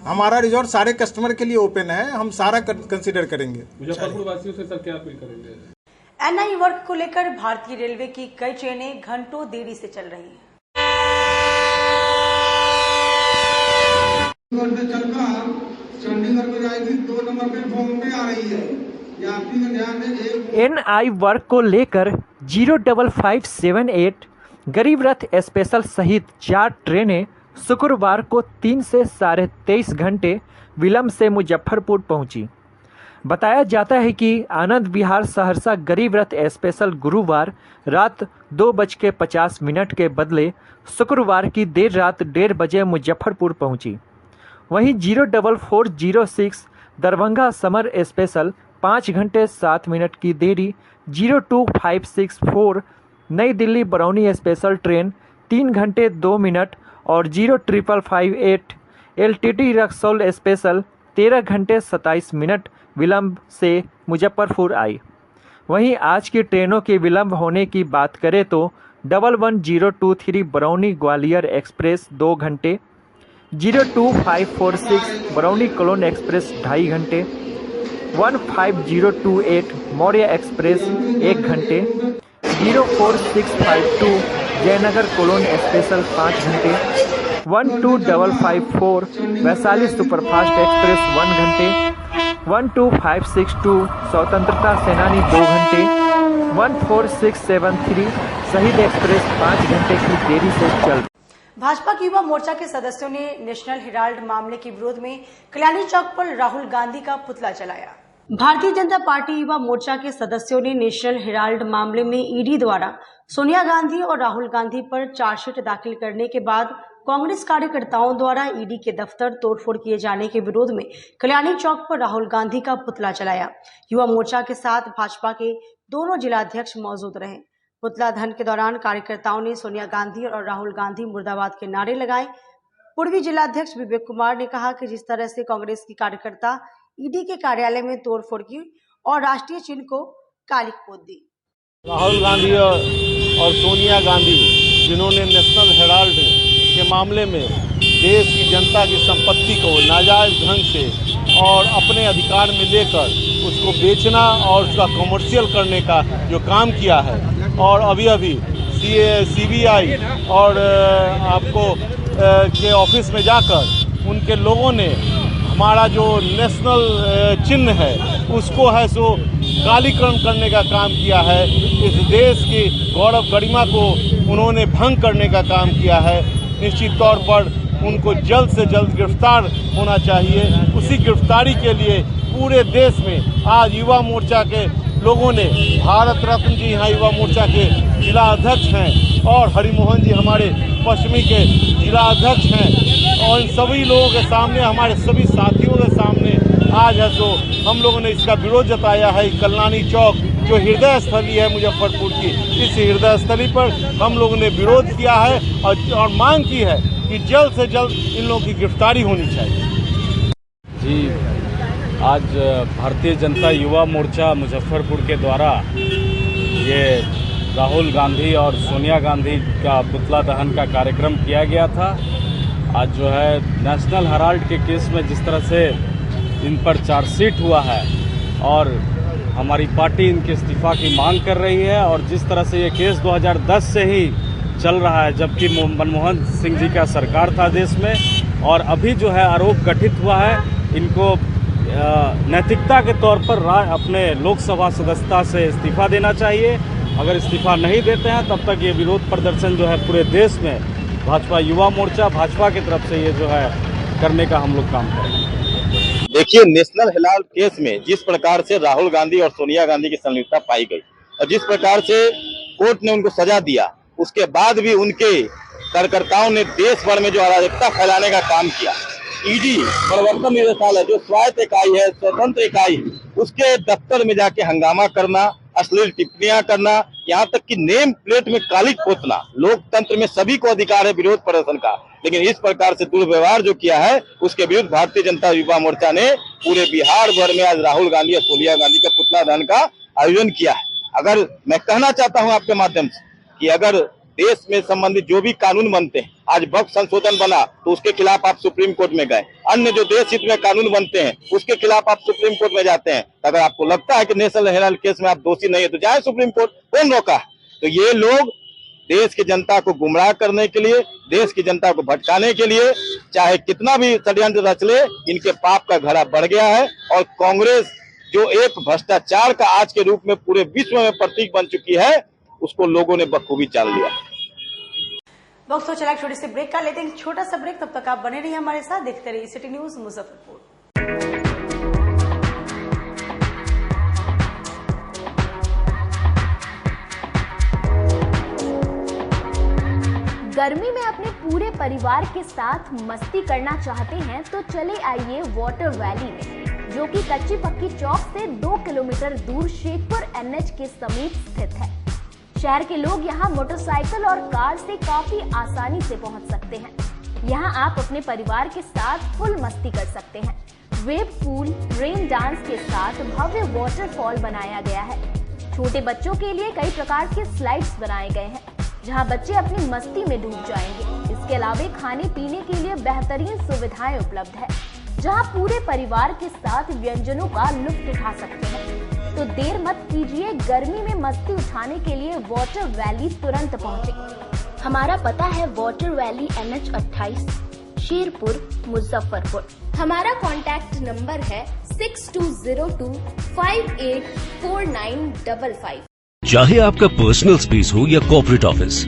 S19: हमारा रिजॉर्ट सारे कस्टमर के लिए ओपन है, हम सारा कंसीडर करेंगे।
S5: मुजफ्फरपुर वासियों से सर क्या अपील करेंगे?
S1: NI वर्ग को लेकर भारतीय रेलवे की कई ट्रेनें घंटों देरी से चल रही हैं। चंडीगढ़ में जाएगी, 2 नंबर प्लेटफॉर्म पे आ रही है।
S3: NI वर्ग को लेकर 05578 गरीब रथ स्पेशल सहित 4 ट्रेनें शुक्रवार को 3 से 23.5 घंटे विलंब से मुजफ्फरपुर पहुंची। बताया जाता है कि आनंद विहार सहरसा गरीब रथ स्पेशल गुरुवार रात 2:50 के बदले शुक्रवार की देर रात 1:30 बजे मुजफ्फरपुर पहुंची। वहीं 04406 दरभंगा समर स्पेशल 5 घंटे 7 मिनट की देरी, 02564 नई दिल्ली बरौनी स्पेशल ट्रेन 3 घंटे 2 मिनट और 05558 LTT रक्सौल स्पेशल 13 घंटे 27 मिनट विलंब से मुजफ्फरपुर आई। वहीं आज की ट्रेनों के विलंब होने की बात करें तो 11023 बरौनी ग्वालियर एक्सप्रेस 2 घंटे, 02546 बरौनी कोलोन एक्सप्रेस 2.5 घंटे, 15028 मौर्य एक्सप्रेस 1 घंटे, 04652 जयनगर कोलोन स्पेशल 5 घंटे, 12554 वैशाली सुपरफास्ट एक्सप्रेस 1 घंटे, 12562 स्वतंत्रता सेनानी 2 घंटे, 14673 शहीद एक्सप्रेस 5 घंटे की देरी से चल।
S1: भाजपा के युवा मोर्चा के सदस्यों ने नेशनल हेराल्ड मामले के विरोध में कल्याणी चौक पर राहुल गांधी का पुतला जलाया। भारतीय जनता पार्टी युवा मोर्चा के सदस्यों ने नेशनल हेराल्ड मामले में ईडी द्वारा सोनिया गांधी और राहुल गांधी पर चार्जशीट दाखिल करने के बाद कांग्रेस कार्यकर्ताओं द्वारा ईडी के दफ्तर तोड़फोड़ किए जाने के विरोध में कल्याणी चौक पर राहुल गांधी का पुतला जलाया। युवा मोर्चा के साथ भाजपा के दोनों जिलाध्यक्ष मौजूद रहे। पुतला दहन के दौरान कार्यकर्ताओं ने सोनिया गांधी और राहुल गांधी मुर्दाबाद के नारे लगाए। पूर्वी जिलाध्यक्ष विवेक कुमार ने कहा कि जिस तरह से कांग्रेस की कार्यकर्ता ईडी के कार्यालय में तोड़फोड़ की और राष्ट्रीय चिन्ह को काली पोत दी।
S2: राहुल गांधी और सोनिया गांधी जिन्होंने नेशनल हेराल्ड के मामले में देश की जनता की संपत्ति को नाजायज ढंग से और अपने अधिकार में लेकर उसको बेचना और उसका कमर्शियल करने का जो काम किया है, और अभी सीबीआई और आपको के ऑफिस में जाकर उनके लोगों ने हमारा जो नेशनल चिन्ह है उसको है सो कालीकरण करने का काम किया है। इस देश की गौरव गरिमा को उन्होंने भंग करने का काम किया है। निश्चित तौर पर उनको जल्द से जल्द गिरफ्तार होना चाहिए। उसी गिरफ्तारी के लिए पूरे देश में आज युवा मोर्चा के लोगों ने, भारत रत्न जी यहाँ युवा मोर्चा के जिला अध्यक्ष हैं और हरिमोहन जी हमारे पश्चिमी के जिला अध्यक्ष हैं, और इन सभी लोगों के सामने, हमारे सभी साथियों के सामने आज है तो हम लोगों ने इसका विरोध जताया है। कल्याणी चौक जो हृदय स्थली है मुजफ्फरपुर की, इस हृदय स्थली पर हम लोगों ने विरोध किया है और मांग की है कि जल्द से जल्द इन लोगों की गिरफ्तारी होनी चाहिए।
S22: जी, आज भारतीय जनता युवा मोर्चा मुजफ्फरपुर के द्वारा ये राहुल गांधी और सोनिया गांधी का पुतला दहन का कार्यक्रम किया गया था। आज जो है नेशनल हेराल्ड के केस में जिस तरह से इन पर चार्जशीट हुआ है और हमारी पार्टी इनके इस्तीफा की मांग कर रही है, और जिस तरह से ये केस 2010 से ही चल रहा है, जबकि मनमोहन सिंह जी का सरकार था देश में, और अभी जो है आरोप गठित हुआ है, इनको नैतिकता के तौर पर अपने लोकसभा सदस्यता से इस्तीफा देना चाहिए। अगर इस्तीफा नहीं देते हैं तब तक ये विरोध प्रदर्शन जो है पूरे देश में भाजपा युवा मोर्चा भाजपा की तरफ से ये जो है करने का हम लोग काम करेंगे।
S23: देखिए, नेशनल हेराल्ड केस में जिस प्रकार से राहुल गांधी और सोनिया गांधी की संलिप्तता पाई गई और जिस प्रकार से कोर्ट ने उनको सजा दिया, उसके बाद भी उनके कार्यकर्ताओं ने देश भर में जो अराजकता फैलाने का काम किया। ईडी प्रवर्तन निदेशालय जो स्वायत्त इकाई है, स्वतंत्र इकाई, उसके दफ्तर में जाके हंगामा करना, अश्लील टिप्पणियां करना, यहाँ तक कि नेम प्लेट में कालिख पोतना। लोकतंत्र में सभी को अधिकार है विरोध प्रदर्शन का, लेकिन इस प्रकार से दुर्व्यवहार जो किया है उसके विरुद्ध भारतीय जनता युवा मोर्चा ने पूरे बिहार भर में आज राहुल गांधी और सोनिया गांधी का पुतला दहन का आयोजन किया है। अगर मैं कहना चाहता हूं आपके माध्यम से कि अगर देश में संबंधित जो भी कानून बनते हैं, आज वक्फ संशोधन बना तो उसके खिलाफ आप सुप्रीम कोर्ट में गए, अन्य जो देश हित में कानून बनते हैं उसके खिलाफ आप सुप्रीम कोर्ट में जाते हैं। अगर आपको लगता है कि नेशनल हेराल्ड केस में आप दोषी नहीं है तो जाए सुप्रीम कोर्ट, कौन रोका है? तो ये लोग देश की जनता को गुमराह करने के लिए, देश की जनता को भटकाने के लिए चाहे कितना भी षड्यंत्र रच ले, इनके पाप का घड़ा बढ़ गया है। और कांग्रेस जो एक भ्रष्टाचार का आज के रूप में पूरे विश्व में प्रतीक बन चुकी है, उसको लोगों ने बखूबी चाल लिया।
S1: वक्त हो चला एक छोटे से ब्रेक का, लेते हैं छोटा सा ब्रेक। तब तक आप बने रहिए हमारे साथ, देखते रहिए सिटी न्यूज मुजफ्फरपुर।
S4: गर्मी में अपने पूरे परिवार के साथ मस्ती करना चाहते हैं तो चले आइए वाटर वैली में, जो कि कच्ची पक्की चौक से 2 किलोमीटर दूर शेखपुर NH के समीप स्थित है। शहर के लोग यहाँ मोटरसाइकिल और कार से काफी आसानी से पहुँच सकते हैं। यहाँ आप अपने परिवार के साथ फुल मस्ती कर सकते हैं। वेव पूल, रेन डांस के साथ भव्य वाटरफॉल बनाया गया है। छोटे बच्चों के लिए कई प्रकार के स्लाइड्स बनाए गए हैं, जहां बच्चे अपनी मस्ती में डूब जाएंगे। इसके अलावा खाने पीने के लिए बेहतरीन सुविधाएं उपलब्ध है, जहां पूरे परिवार के साथ व्यंजनों का लुत्फ उठा सकते हैं। तो देर मत कीजिए, गर्मी में मस्ती उठाने के लिए वाटर वैली तुरंत पहुंचे। हमारा पता है water valley NH 28, Sherpur, Muzaffarpur. हमारा कॉन्टैक्ट नंबर है 6202584955।
S8: चाहे आपका पर्सनल स्पेस हो या corporate office,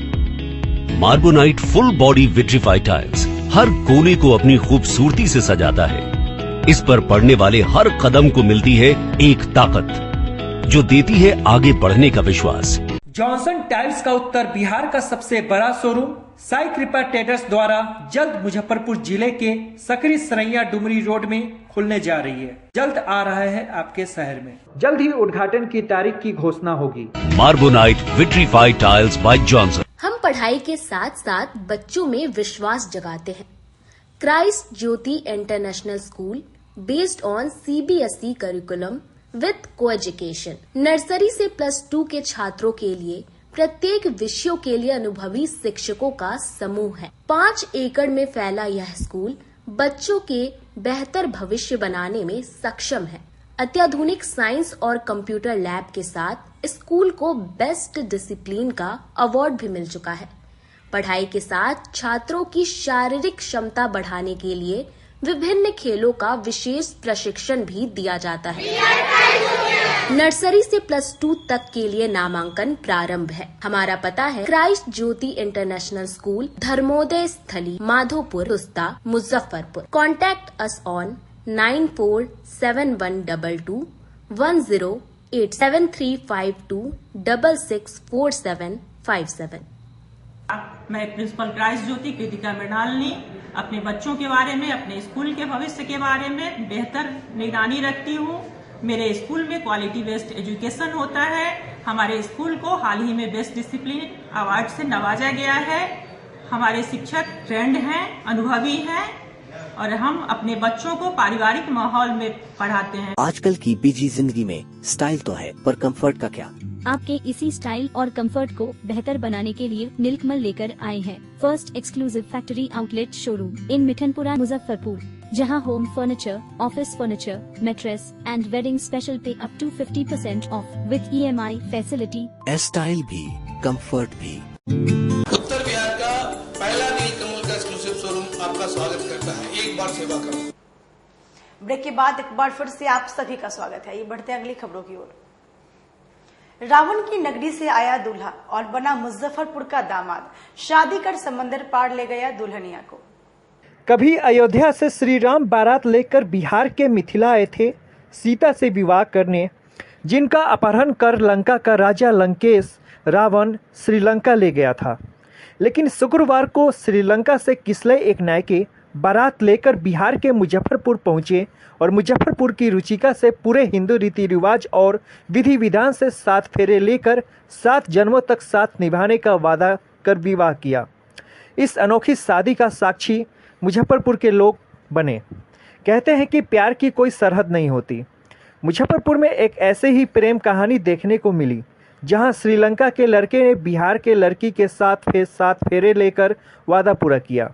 S8: Marbonite full body vitrified tiles हर कोने को अपनी खूबसूरती से सजाता है। इस पर पड़ने वाले हर कदम को मिलती है एक ताकत, जो देती है आगे बढ़ने का विश्वास।
S3: जॉनसन टाइल्स का उत्तर बिहार का सबसे बड़ा शोरूम साई कृपा ट्रेडर्स द्वारा जल्द मुजफ्फरपुर जिले के सकरी सरैया डुमरी रोड में खुलने जा रही है। जल्द आ रहा है आपके शहर में। जल्द ही उद्घाटन की तारीख की घोषणा होगी।
S8: मार्बोनाइट विट्रीफाइड टाइल्स बाय जॉनसन।
S4: हम पढ़ाई के साथ साथ बच्चों में विश्वास जगाते हैं। Christ Jyoti international school based on CBSE curriculum with coeducation. Nursery से +2 के छात्रों के लिए प्रत्येक विषयों के लिए अनुभवी शिक्षकों का समूह है। 5 एकड़ में फैला यह स्कूल बच्चों के बेहतर भविष्य बनाने में सक्षम है। अत्याधुनिक साइंस और कंप्यूटर लैब के साथ स्कूल को बेस्ट डिसिप्लिन का अवार्ड भी मिल चुका है। पढ़ाई के साथ छात्रों की शारीरिक क्षमता बढ़ाने के लिए विभिन्न खेलों का विशेष प्रशिक्षण भी दिया जाता है। नर्सरी से +2 तक के लिए नामांकन प्रारंभ है। हमारा पता है Christ Jyoti international school, Dharmoday Sthali, Madhopur, Rusta, Muzaffarpur. Contact us on 947221087352664757।
S9: मैं प्रिंसिपल क्राइस्ट ज्योति कृतिका मृणालिनी अपने बच्चों के बारे में, अपने स्कूल के भविष्य के बारे में बेहतर निगरानी रखती हूँ। मेरे स्कूल में क्वालिटी बेस्ड एजुकेशन होता है। हमारे स्कूल को हाल ही में बेस्ट डिसिप्लिन अवार्ड से नवाजा गया है। हमारे शिक्षक ट्रेंड हैं, अनुभवी हैं और हम अपने बच्चों को पारिवारिक माहौल में पढ़ाते हैं।
S24: आजकल की बिजी जिंदगी में स्टाइल तो है, पर कंफर्ट का क्या?
S25: आपके इसी स्टाइल और कंफर्ट को बेहतर बनाने के लिए नीलकमल लेकर आए हैं first exclusive factory outlet showroom in Mithanpura, Muzaffarpur, जहां home furniture, office furniture, mattress and wedding special पे up to 50% off with EMI facility.
S24: Style भी, कंफर्ट भी।
S20: उत्तर बिहार का पहला नीलकमल का एक्सक्लूसिव शोरूम आपका स्वागत करता है। एक बार सेवा करो।
S1: ब्रेक के बाद एक बार फिर से आप सभी का स्वागत है। ये बढ़ते हैं अगली खबरों की ओर। रावण की नगरी से आया दूल्हा और बना मुजफ्फरपुर का दामाद, शादी कर समंदर पार ले गया दुल्हनिया को।
S3: कभी अयोध्या से श्री राम बारात लेकर बिहार के मिथिला आए थे सीता से विवाह करने, जिनका अपहरण कर लंका का राजा लंकेश रावण श्रीलंका ले गया था। लेकिन शुक्रवार को श्रीलंका से किसलय एक नायके बारात लेकर बिहार के मुजफ्फरपुर पहुंचे और मुजफ्फरपुर की रुचिका से पूरे हिंदू रीति रिवाज और विधि विधान से 7 फेरे लेकर 7 जन्मों तक साथ निभाने का वादा कर विवाह किया। इस अनोखी शादी का साक्षी मुजफ्फरपुर के लोग बने। कहते हैं कि प्यार की कोई सरहद नहीं होती। मुजफ्फरपुर में एक ऐसे ही प्रेम कहानी देखने को मिली, जहां श्रीलंका के लड़के ने बिहार के लड़की के साथ 7 फेरे लेकर वादा पूरा किया।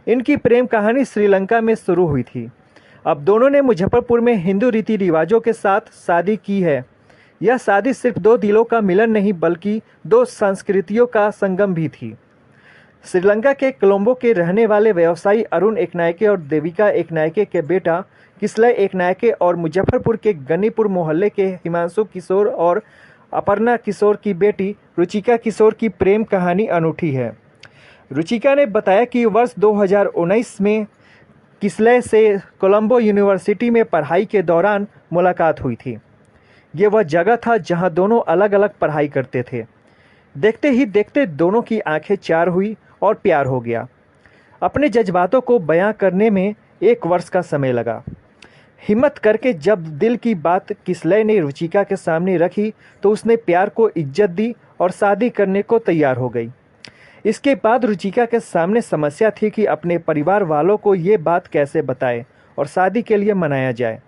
S3: इनकी प्रेम कहानी श्रीलंका में शुरू हुई थी। अब दोनों ने मुजफ्फरपुर में हिंदू रीति रिवाजों के साथ शादी की है। यह शादी सिर्फ 2 दिलों का मिलन नहीं बल्कि 2 संस्कृतियों का संगम भी थी। श्रीलंका के कोलंबो के रहने वाले व्यवसायी अरुण एकनायके और देविका एकनायके के बेटा किसलय एकनायके और मुजफ्फरपुर के गनीपुर मोहल्ले के हिमांशु किशोर और अपर्णा किशोर की बेटी रुचिका किशोर की प्रेम कहानी अनूठी है। रुचिका ने बताया कि वर्ष 2019 में किसलय से कोलंबो यूनिवर्सिटी में पढ़ाई के दौरान मुलाकात हुई थी। ये वह जगह था जहां दोनों अलग अलग पढ़ाई करते थे। देखते ही देखते दोनों की आंखें चार हुई और प्यार हो गया। अपने जज्बातों को बयां करने में 1 वर्ष का समय लगा। हिम्मत करके जब दिल की बात किसलय ने रुचिका के सामने रखी तो उसने प्यार को इज्जत दी और शादी करने को तैयार हो गई। इसके बाद रुचिका के सामने समस्या थी कि अपने परिवार वालों को ये बात कैसे बताए और शादी के लिए मनाया जाए।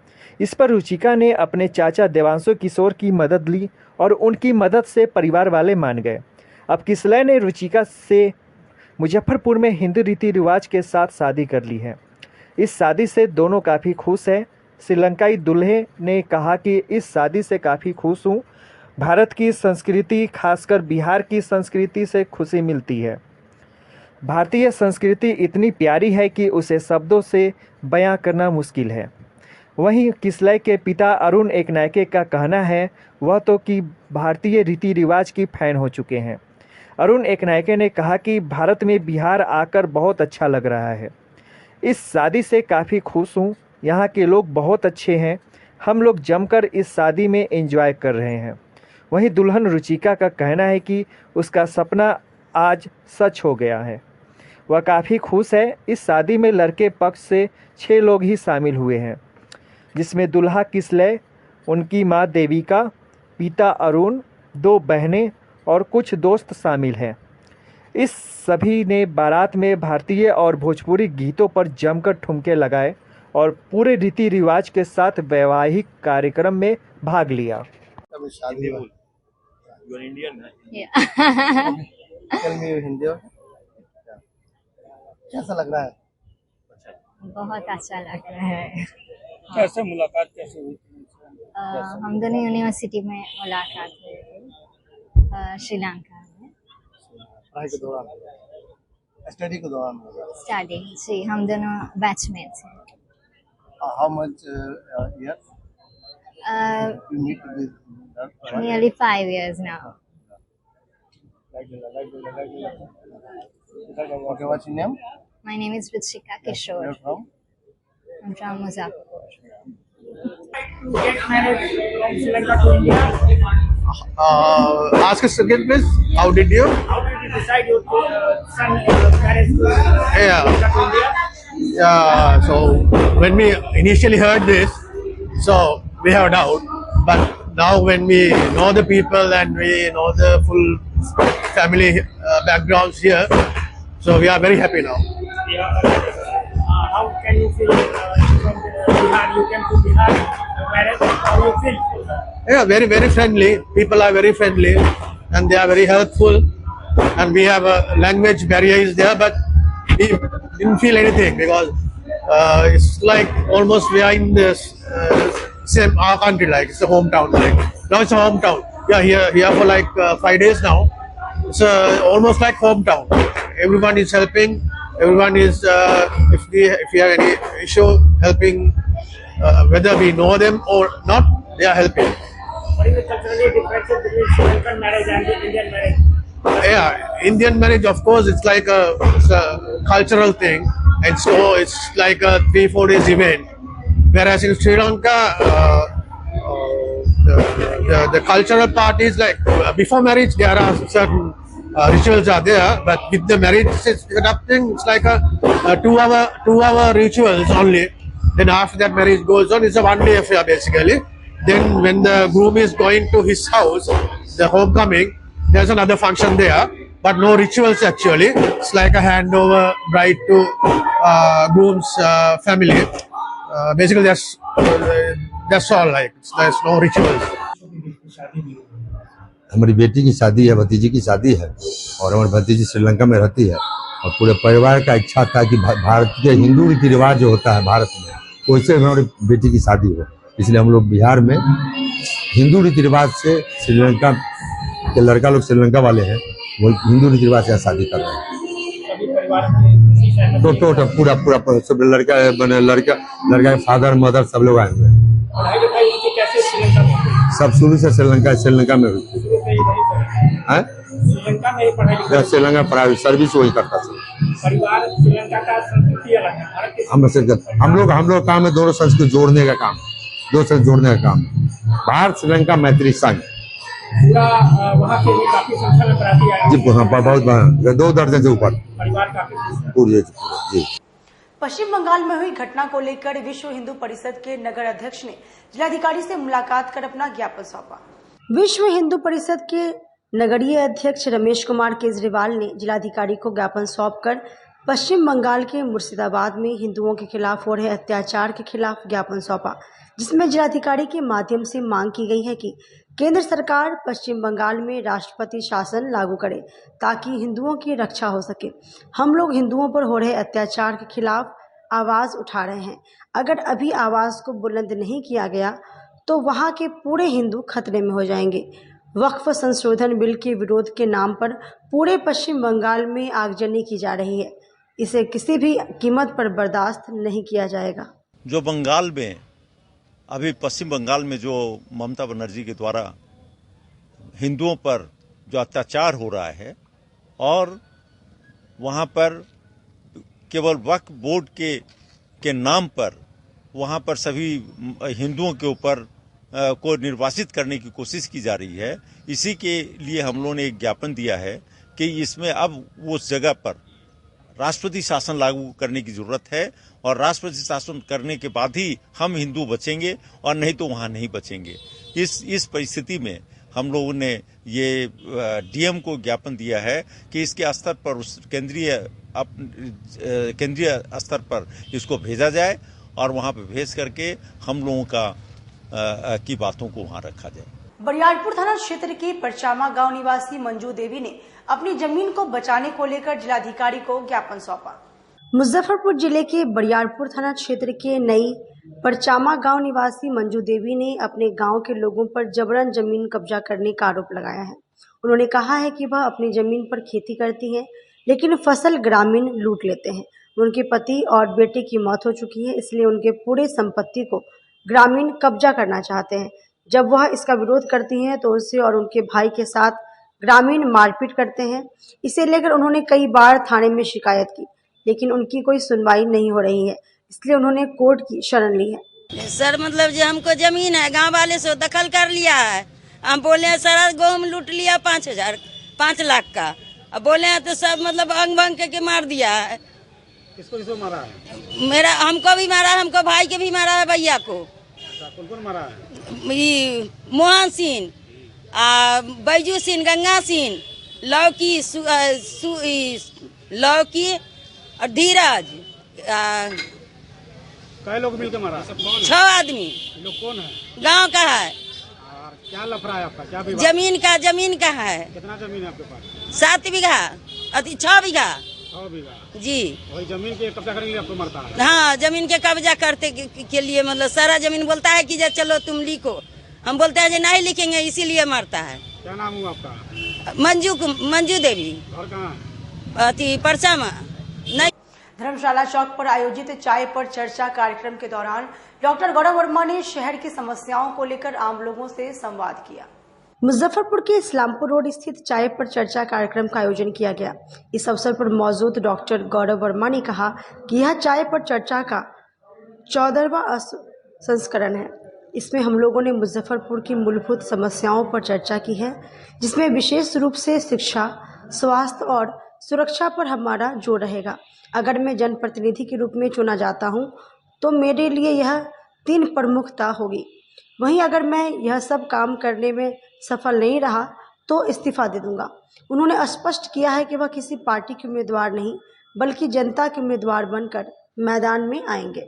S3: इस पर रुचिका ने अपने चाचा देवांशु किशोर की मदद ली और उनकी मदद से परिवार वाले मान गए। अब किसलय ने रुचिका से मुजफ्फरपुर में हिंदू रीति रिवाज के साथ शादी कर ली है। इस शादी से दोनों काफ़ी खुश हैं। श्रीलंकाई दूल्हे ने कहा कि इस शादी से काफ़ी खुश हूँ। भारत की संस्कृति, खासकर बिहार की संस्कृति से खुशी मिलती है। भारतीय संस्कृति इतनी प्यारी है कि उसे शब्दों से बयां करना मुश्किल है। वहीं किसलय के पिता अरुण एकनायके का कहना है वह तो कि भारतीय रीति रिवाज की फैन हो चुके हैं। अरुण एकनायके ने कहा कि भारत में बिहार आकर बहुत अच्छा लग रहा है। इस शादी से काफ़ी खुश हूँ। यहाँ के लोग बहुत अच्छे हैं। हम लोग जमकर इस शादी में एंजॉय कर रहे हैं। वहीं दुल्हन रुचिका का कहना है कि उसका सपना आज सच हो गया है। वह काफ़ी खुश है। इस शादी में लड़के पक्ष से 6 लोग ही शामिल हुए हैं, जिसमें दुल्हा किसलय, उनकी मां देविका, पिता अरुण, 2 बहनें और कुछ दोस्त शामिल हैं। इस सभी ने बारात में भारतीय और भोजपुरी गीतों पर जमकर ठुमके लगाए और पूरे रीति रिवाज के साथ वैवाहिक कार्यक्रम में भाग लिया।
S6: कैसा लग रहा है?
S10: बहुत अच्छा लग रहा है।
S6: कैसे मुलाकात कैसे हुई?
S10: हम दोनों यूनिवर्सिटी में मुलाकात हुई थी, श्रीलंका में।
S6: पढ़ाई के दौरान, स्टडी के दौरान?
S10: स्टडी जी, हम दोनों बैचमेट्स हैं।
S6: How much years? You meet with her?
S10: Nearly 5 years now.
S6: Okay, what's your name?
S10: My name is Ruchika Kishore.
S6: You're from?
S10: I'm from Muzaffarpur.
S6: Get married from Sri Lanka to India. Ask us again, please. How did you? How did you decide your son marriage to India? Yeah. So when we initially heard this, so we have a doubt. But now when we know the people and we know the full family backgrounds here, so we are very happy now.
S11: How can you feel from Bihar? You came to Bihar marriage. How you feel?
S6: Yeah, very, very friendly. People are very friendly and they are very helpful. And we have a language barrier is there, but we didn't feel anything because it's like almost we are in this same our country, like it's a hometown. Like now it's a hometown. Yeah, here for like 5 days now. It's almost like hometown. Everyone is helping. Everyone is if we have any issue, helping. Whether we know them or not, they are helping.
S11: What is the cultural differences between Sri Lankan marriage and the Indian marriage?
S6: Yeah, Indian marriage, of course, it's like it's a cultural thing, and so it's like a 3-4 days event. Whereas in Sri Lanka, the cultural part is like before marriage there are certain rituals are there, but with the marriage adapting, it's like a 2-hour rituals only. Then after that marriage goes on, it's a 1-day affair basically. Then when the groom is going to his house, the homecoming, there's another function there, but no rituals actually. It's like a handover bride to groom's family. Basically that's all, like there's no rituals.
S12: हमारी बेटी की शादी है, भतीजी की शादी है और हमारी भतीजी श्रीलंका में रहती है और पूरे परिवार का इच्छा था कि भारत के हिंदू रीति रिवाज जो होता है भारत में वैसे हमारी बेटी की शादी हो, इसलिए हम लोग बिहार में हिंदू रीति रिवाज से श्रीलंका के लड़का लोग श्रीलंका वाले हैं, वो हिंदू रीति रिवाज से शादी कर रहे हैं। तो पूरा सब लड़का के फादर मदर सब लोग आए हुए हैं। सब शुरू से श्रीलंका में हुई। श्रीलंका प्राइवेट सर्विस वही करता था। हम लोग काम है दोनों संस्कृति जोड़ने का काम, भारत श्रीलंका मैत्री संघ
S11: पूरा वहाँ के भी काफी संख्या में बराती आए
S12: जी हाँ, बहुत 2 दर्जन से ऊपर
S11: परिवार काफी खुश है।
S12: पूरी जी।
S1: पश्चिम बंगाल में हुई घटना को लेकर विश्व हिंदू परिषद के नगर अध्यक्ष ने जिलाधिकारी से मुलाकात कर अपना ज्ञापन सौंपा। विश्व हिंदू परिषद के नगरीय अध्यक्ष रमेश कुमार केजरीवाल ने जिलाधिकारी को ज्ञापन सौंपकर पश्चिम बंगाल के मुर्शिदाबाद में हिंदुओं के खिलाफ हो रहे अत्याचार के खिलाफ ज्ञापन सौंपा, जिसमें जिलाधिकारी के माध्यम से मांग की गई है कि केंद्र सरकार पश्चिम बंगाल में राष्ट्रपति शासन लागू करे ताकि हिंदुओं की रक्षा हो सके। हम लोग हिंदुओं पर हो रहे अत्याचार के खिलाफ आवाज़ उठा रहे हैं। अगर अभी आवाज़ को बुलंद नहीं किया गया तो वहाँ के पूरे हिंदू खतरे में हो जाएंगे। वक्फ संशोधन बिल के विरोध के नाम पर पूरे पश्चिम बंगाल में आगजनी की जा रही है। इसे किसी भी कीमत पर बर्दाश्त नहीं किया जाएगा।
S7: जो बंगाल में अभी पश्चिम बंगाल में जो ममता बनर्जी के द्वारा हिंदुओं पर जो अत्याचार हो रहा है और वहाँ पर केवल वक्फ बोर्ड के नाम पर वहाँ पर सभी हिंदुओं के ऊपर को निर्वासित करने की कोशिश की जा रही है। इसी के लिए हम लोगों ने एक ज्ञापन दिया है कि इसमें अब उस जगह पर राष्ट्रपति शासन लागू करने की जरूरत है और राष्ट्रपति शासन करने के बाद ही हम हिंदू बचेंगे और नहीं तो वहाँ नहीं बचेंगे। इस परिस्थिति में हम लोगों ने ये डीएम को ज्ञापन दिया है कि इसके स्तर पर केंद्रीय स्तर पर इसको भेजा जाए और वहाँ पे भेज करके हम लोगों की बातों को वहाँ रखा जाए।
S1: बरियारपुर थाना क्षेत्र के परचामा गांव निवासी मंजू देवी ने अपनी जमीन को बचाने को लेकर जिलाधिकारी को ज्ञापन सौंपा। मुजफ्फरपुर जिले के बरियारपुर थाना क्षेत्र के नई परचामा गांव निवासी मंजू देवी ने अपने गांव के लोगों पर जबरन जमीन कब्जा करने का आरोप लगाया है। उन्होंने कहा है कि वह अपनी जमीन पर खेती करती हैं, लेकिन फसल ग्रामीण लूट लेते हैं। उनके पति और बेटे की मौत हो चुकी है, इसलिए उनके पूरे संपत्ति को ग्रामीण कब्जा करना चाहते हैं। जब वह इसका विरोध करती हैं तो उनसे और उनके भाई के साथ ग्रामीण मारपीट करते हैं। इसे लेकर उन्होंने कई बार थाने में शिकायत की, लेकिन उनकी कोई सुनवाई नहीं हो रही है, इसलिए उन्होंने कोर्ट की शरण ली है।
S13: सर मतलब जो हमको जमीन है गांव वाले से दखल कर लिया है। हम बोले हैं सर गहूम लूट लिया 5 लाख का। अब बोले हैं तो सब मतलब अंग भंग के मार दिया है।
S5: किसको मारा है?
S13: मेरा हमको भी मारा है, हमको भाई के भी मारा है, भैया को।
S5: कौन मारा है?
S13: मोहन सिंह, बैजू सिंह, गंगा सिंह, लौकी और धीरज।
S5: कई लोग मिलकर मारा?
S13: 6 आदमी।
S5: लोग कौन है?
S13: गांव का है।
S5: क्या लफड़ा है आपका? क्या
S13: जमीन का है।
S7: कितना जमीन है आपके पास?
S13: 7 बीघा 6 बीघा।
S7: 6 बीघा
S13: जी।
S7: वही जमीन के कब्जा करने के लिए आपको मरता है?
S13: हाँ, जमीन के कब्जा करते के लिए मतलब सारा जमीन बोलता है कि चलो तुम लिखो। हम बोलते हैं नहीं लिखेंगे, इसीलिए मारता है।
S7: क्या नाम हुआ आपका?
S13: मंजू देवी।
S7: घर कहाँ?
S13: परचामा। नहीं।
S1: धर्मशाला चौक पर आयोजित चाय पर चर्चा कार्यक्रम के दौरान डॉक्टर गौरव वर्मा ने शहर की समस्याओं को लेकर आम लोगों से संवाद किया। मुजफ्फरपुर के इस्लामपुर रोड स्थित चाय पर चर्चा कार्यक्रम का आयोजन किया गया। इस अवसर पर मौजूद डॉक्टर गौरव वर्मा ने कहा कि यह चाय पर चर्चा का 14वां संस्करण है। इसमें हम लोगों ने मुजफ्फरपुर की मूलभूत समस्याओं पर चर्चा की है, जिसमें विशेष रूप से शिक्षा, स्वास्थ्य और सुरक्षा पर हमारा जोर रहेगा। अगर मैं जनप्रतिनिधि के रूप में चुना जाता हूं, तो मेरे लिए यह 3 प्रमुखता होगी। वहीं अगर मैं यह सब काम करने में सफल नहीं रहा तो इस्तीफा दे दूंगा। उन्होंने स्पष्ट किया है कि वह किसी पार्टी के उम्मीदवार नहीं, बल्कि जनता के उम्मीदवार बनकर मैदान में आएंगे।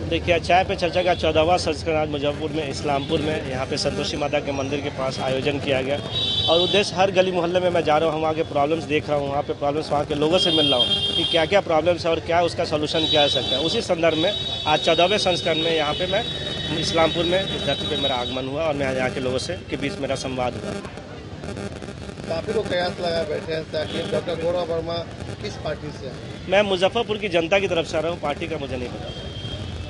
S14: देखिए, चाय पे चर्चा का 14वां संस्करण आज मुजफ्फरपुर में इस्लामपुर में यहाँ पे संतोषी माता के मंदिर के पास आयोजन किया गया और उद्देश्य हर गली मोहल्ले में मैं जा रहा हूँ, वहाँ के प्रॉब्लम्स देख रहा हूँ, वहाँ पे प्रॉब्लम्स वहाँ के लोगों से मिल रहा हूँ कि क्या क्या प्रॉब्लम्स है और क्या उसका सोल्यूशन किया जा सकता है। उसी संदर्भ में आज 14वें संस्करण में यहाँ पे मैं इस्लामपुर में इस धरती पर मेरा आगमन हुआ और मैं यहाँ के लोगों से के बीच मेरा संवाद हुआ।
S15: काफी लोग कयास लगा बैठे हैं ताकि डॉक्टर गौरव वर्मा किस पार्टी से?
S14: मैं मुजफ्फरपुर की जनता की तरफ से आ रहा हूँ, पार्टी का मुझे नहीं पता।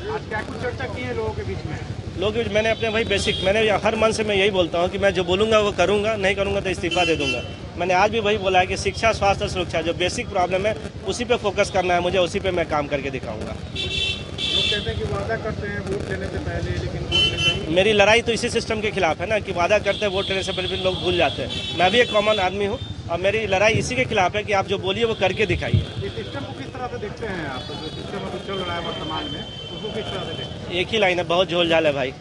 S5: आज क्या कुछ चर्चा की है लोगों के बीच में?
S14: लोगों के बीच मैंने अपने भाई बेसिक मैंने हर मन से मैं यही बोलता हूँ कि मैं जो बोलूँगा वो करूँगा, नहीं करूँगा तो इस्तीफा दे दूँगा। मैंने आज भी वही बोला है कि शिक्षा, स्वास्थ्य, सुरक्षा जो बेसिक प्रॉब्लम है उसी पे फोकस करना है मुझे, उसी पे मैं काम करके दिखाऊँगा।
S5: लोग कहते हैं कि वादा करते हैं वोट लेने से पहले, लेकिन वोट लेते ही
S14: मेरी लड़ाई तो इसी सिस्टम के खिलाफ है ना कि वादा करते हैं वोट देने से पहले लोग भूल जाते हैं। मैं भी एक कॉमन आदमी हूँ और मेरी लड़ाई इसी के खिलाफ है कि आप जो बोलिए वो करके दिखाइए।
S5: इस सिस्टम को किस तरह से देखते हैं आप? जो सिस्टम चल रहा है वर्तमान में, उसको किस तरह से देखते हैं?
S14: एक ही लाइन है, बहुत झोल झाल है भाई।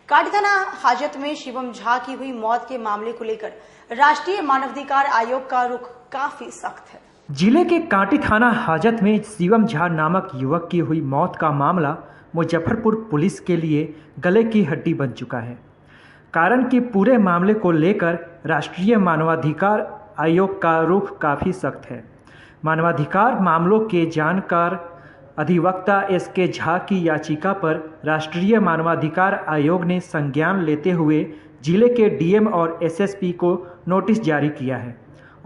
S1: काटी थाना हाजत में शिवम झा की हुई मौत के मामले को लेकर राष्ट्रीय मानवाधिकार आयोग का रुख काफी सख्त है।
S3: जिले के काटी थाना हाजत में शिवम झा नामक युवक की हुई मौत का मामला मुजफ्फरपुर पुलिस के लिए गले की हड्डी बन चुका है। कारण कि पूरे मामले को लेकर राष्ट्रीय मानवाधिकार आयोग का रुख काफ़ी सख्त है। मानवाधिकार मामलों के जानकार अधिवक्ता एसके झा की याचिका पर राष्ट्रीय मानवाधिकार आयोग ने संज्ञान लेते हुए जिले के डीएम और एसएसपी को नोटिस जारी किया है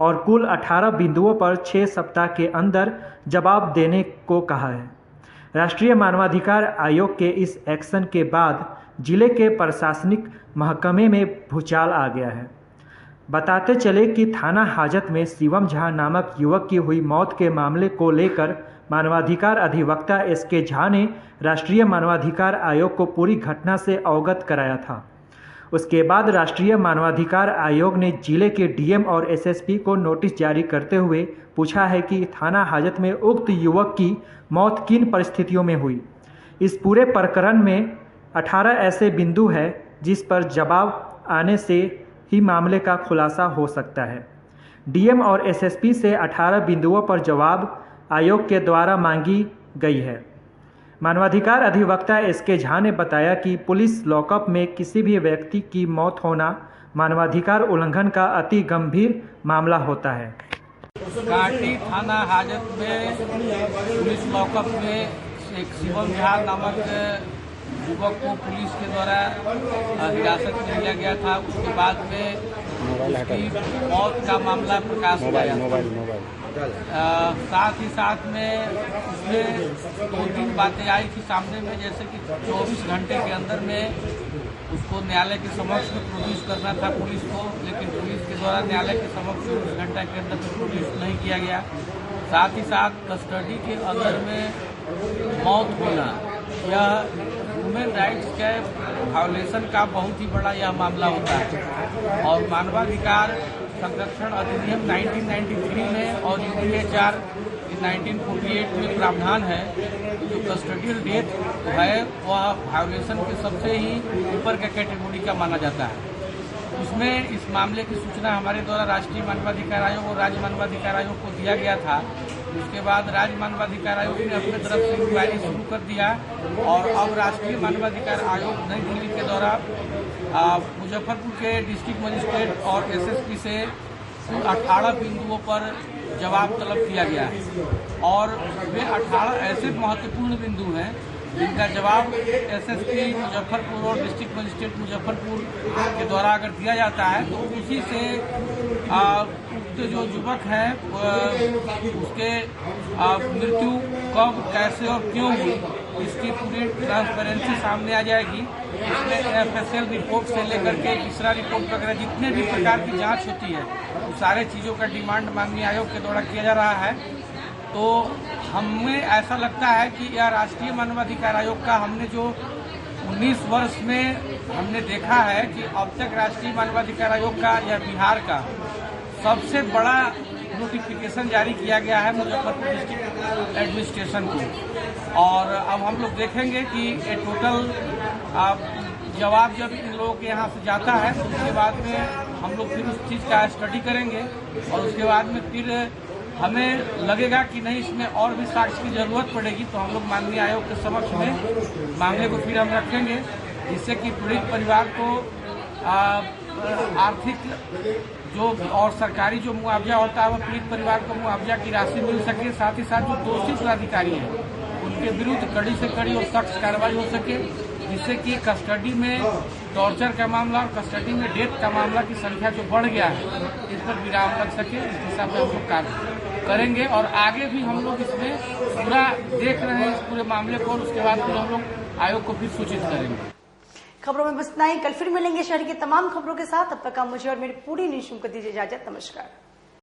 S3: और कुल 18 बिंदुओं पर 6 सप्ताह के अंदर जवाब देने को कहा है। राष्ट्रीय मानवाधिकार आयोग के इस एक्शन के बाद जिले के प्रशासनिक महकमे में भूचाल आ गया है। बताते चले कि थाना हाजत में शिवम झा नामक युवक की हुई मौत के मामले को लेकर मानवाधिकार अधिवक्ता एसके झा ने राष्ट्रीय मानवाधिकार आयोग को पूरी घटना से अवगत कराया था। उसके बाद राष्ट्रीय मानवाधिकार आयोग ने जिले के डीएम और एसएसपी को नोटिस जारी करते हुए पूछा है कि थाना हाजत में उक्त युवक की मौत किन परिस्थितियों में हुई। इस पूरे प्रकरण में 18 ऐसे बिंदु हैं जिस पर जवाब आने से ही मामले का खुलासा हो सकता है। डीएम और एसएसपी से 18 बिंदुओं पर जवाब आयोग के द्वारा मांगी गई है। मानवाधिकार अधिवक्ता एसके झा ने बताया कि पुलिस लॉकअप में किसी भी व्यक्ति की मौत होना मानवाधिकार उल्लंघन का अति गंभीर मामला होता है।
S16: काटी थाना हाजत में पुलिस लॉकअप में एक शिवम झा नामक युवक को पुलिस के द्वारा हिरासत में लिया गया था। उसके बाद में उसकी मौत का मामला प्रकाश में आया। साथ ही साथ में उसमें 2-3 बातें आई थी सामने में, जैसे कि 24 घंटे के अंदर में उसको न्यायालय के समक्ष में प्रोड्यूस करना था पुलिस को, लेकिन पुलिस के द्वारा न्यायालय के समक्ष 24 घंटे के अंदर में प्रोड्यूस नहीं किया गया। साथ ही साथ कस्टडी के अंदर में मौत होना, यह ह्यूमन राइट्स के वायोलेशन का बहुत ही बड़ा यह मामला होता है। और मानवाधिकार संरक्षण अधिनियम 1993 में और यूपीएचआर 1948 में प्रावधान है जो कस्टडियल डेथ है वह वायोलेशन के सबसे ही ऊपर का कैटेगरी का माना जाता है। उसमें इस मामले की सूचना हमारे द्वारा राष्ट्रीय मानवाधिकार आयोग और राज्य मानवाधिकार आयोग को दिया गया था। उसके बाद राज्य मानवाधिकार आयोग ने अपने तरफ से इंक्वायरी शुरू कर दिया और अब राष्ट्रीय मानवाधिकार आयोग नई दिल्ली के द्वारा मुजफ्फरपुर के डिस्ट्रिक्ट मजिस्ट्रेट और एसएसपी से 18 बिंदुओं पर जवाब तलब किया गया है और वे 18 ऐसे महत्वपूर्ण बिंदु हैं जिनका जवाब एसएसपी मुजफ्फरपुर और डिस्ट्रिक्ट मजिस्ट्रेट मुजफ्फरपुर के द्वारा अगर दिया जाता है तो उसी से उक्त जो युवक है उसके मृत्यु कब, कैसे और क्यों हुई इसकी पूरी ट्रांसपेरेंसी सामने आ जाएगी। इसमें एफएसएल रिपोर्ट से लेकर के तीसरा रिपोर्ट वगैरह जितने भी प्रकार की जांच होती है उस सारे चीज़ों का डिमांड माननीय आयोग के द्वारा किया जा रहा है। तो हमें ऐसा लगता है कि यह राष्ट्रीय मानवाधिकार आयोग का हमने जो 19 वर्ष में हमने देखा है कि अब तक राष्ट्रीय मानवाधिकार आयोग का या बिहार का सबसे बड़ा नोटिफिकेशन जारी किया गया है मुजफ्फरपुर डिस्ट्रिक्ट एडमिनिस्ट्रेशन को। और अब हम लोग देखेंगे कि ये टोटल जवाब जब इन लोगों के यहाँ से जाता है तो उसके बाद में हम लोग फिर उस चीज़ का स्टडी करेंगे और उसके बाद में फिर हमें लगेगा कि नहीं इसमें और भी साक्ष्य की ज़रूरत पड़ेगी तो हम लोग माननीय आयोग के समक्ष में मामले को फिर हम रखेंगे जिससे कि पीड़ित परिवार को आर्थिक जो और सरकारी जो मुआवजा होता है वह पीड़ित परिवार को मुआवजा की राशि मिल सके। साथ ही साथ जो दोषी पदाधिकारी हैं उनके विरुद्ध कड़ी से कड़ी और सख्त कार्रवाई हो सके जिससे कि कस्टडी में टॉर्चर का मामला और कस्टडी में डेथ का मामला की संख्या जो बढ़ गया है इस पर विराम लग सके। इस दिशा में हम लोग कार्य करेंगे और आगे भी हम लोग इसमें पूरा देख रहे हैं इस पूरे मामले को और उसके बाद फिर हम लोग आयोग को फिर सूचित करेंगे।
S1: खबरों में बस इतना ही। कल फिर मिलेंगे शहर की तमाम खबरों के साथ। तब तक आप मुझे और मेरी पूरी न्यूज़ टीम को दीजिए इजाजत। नमस्कार।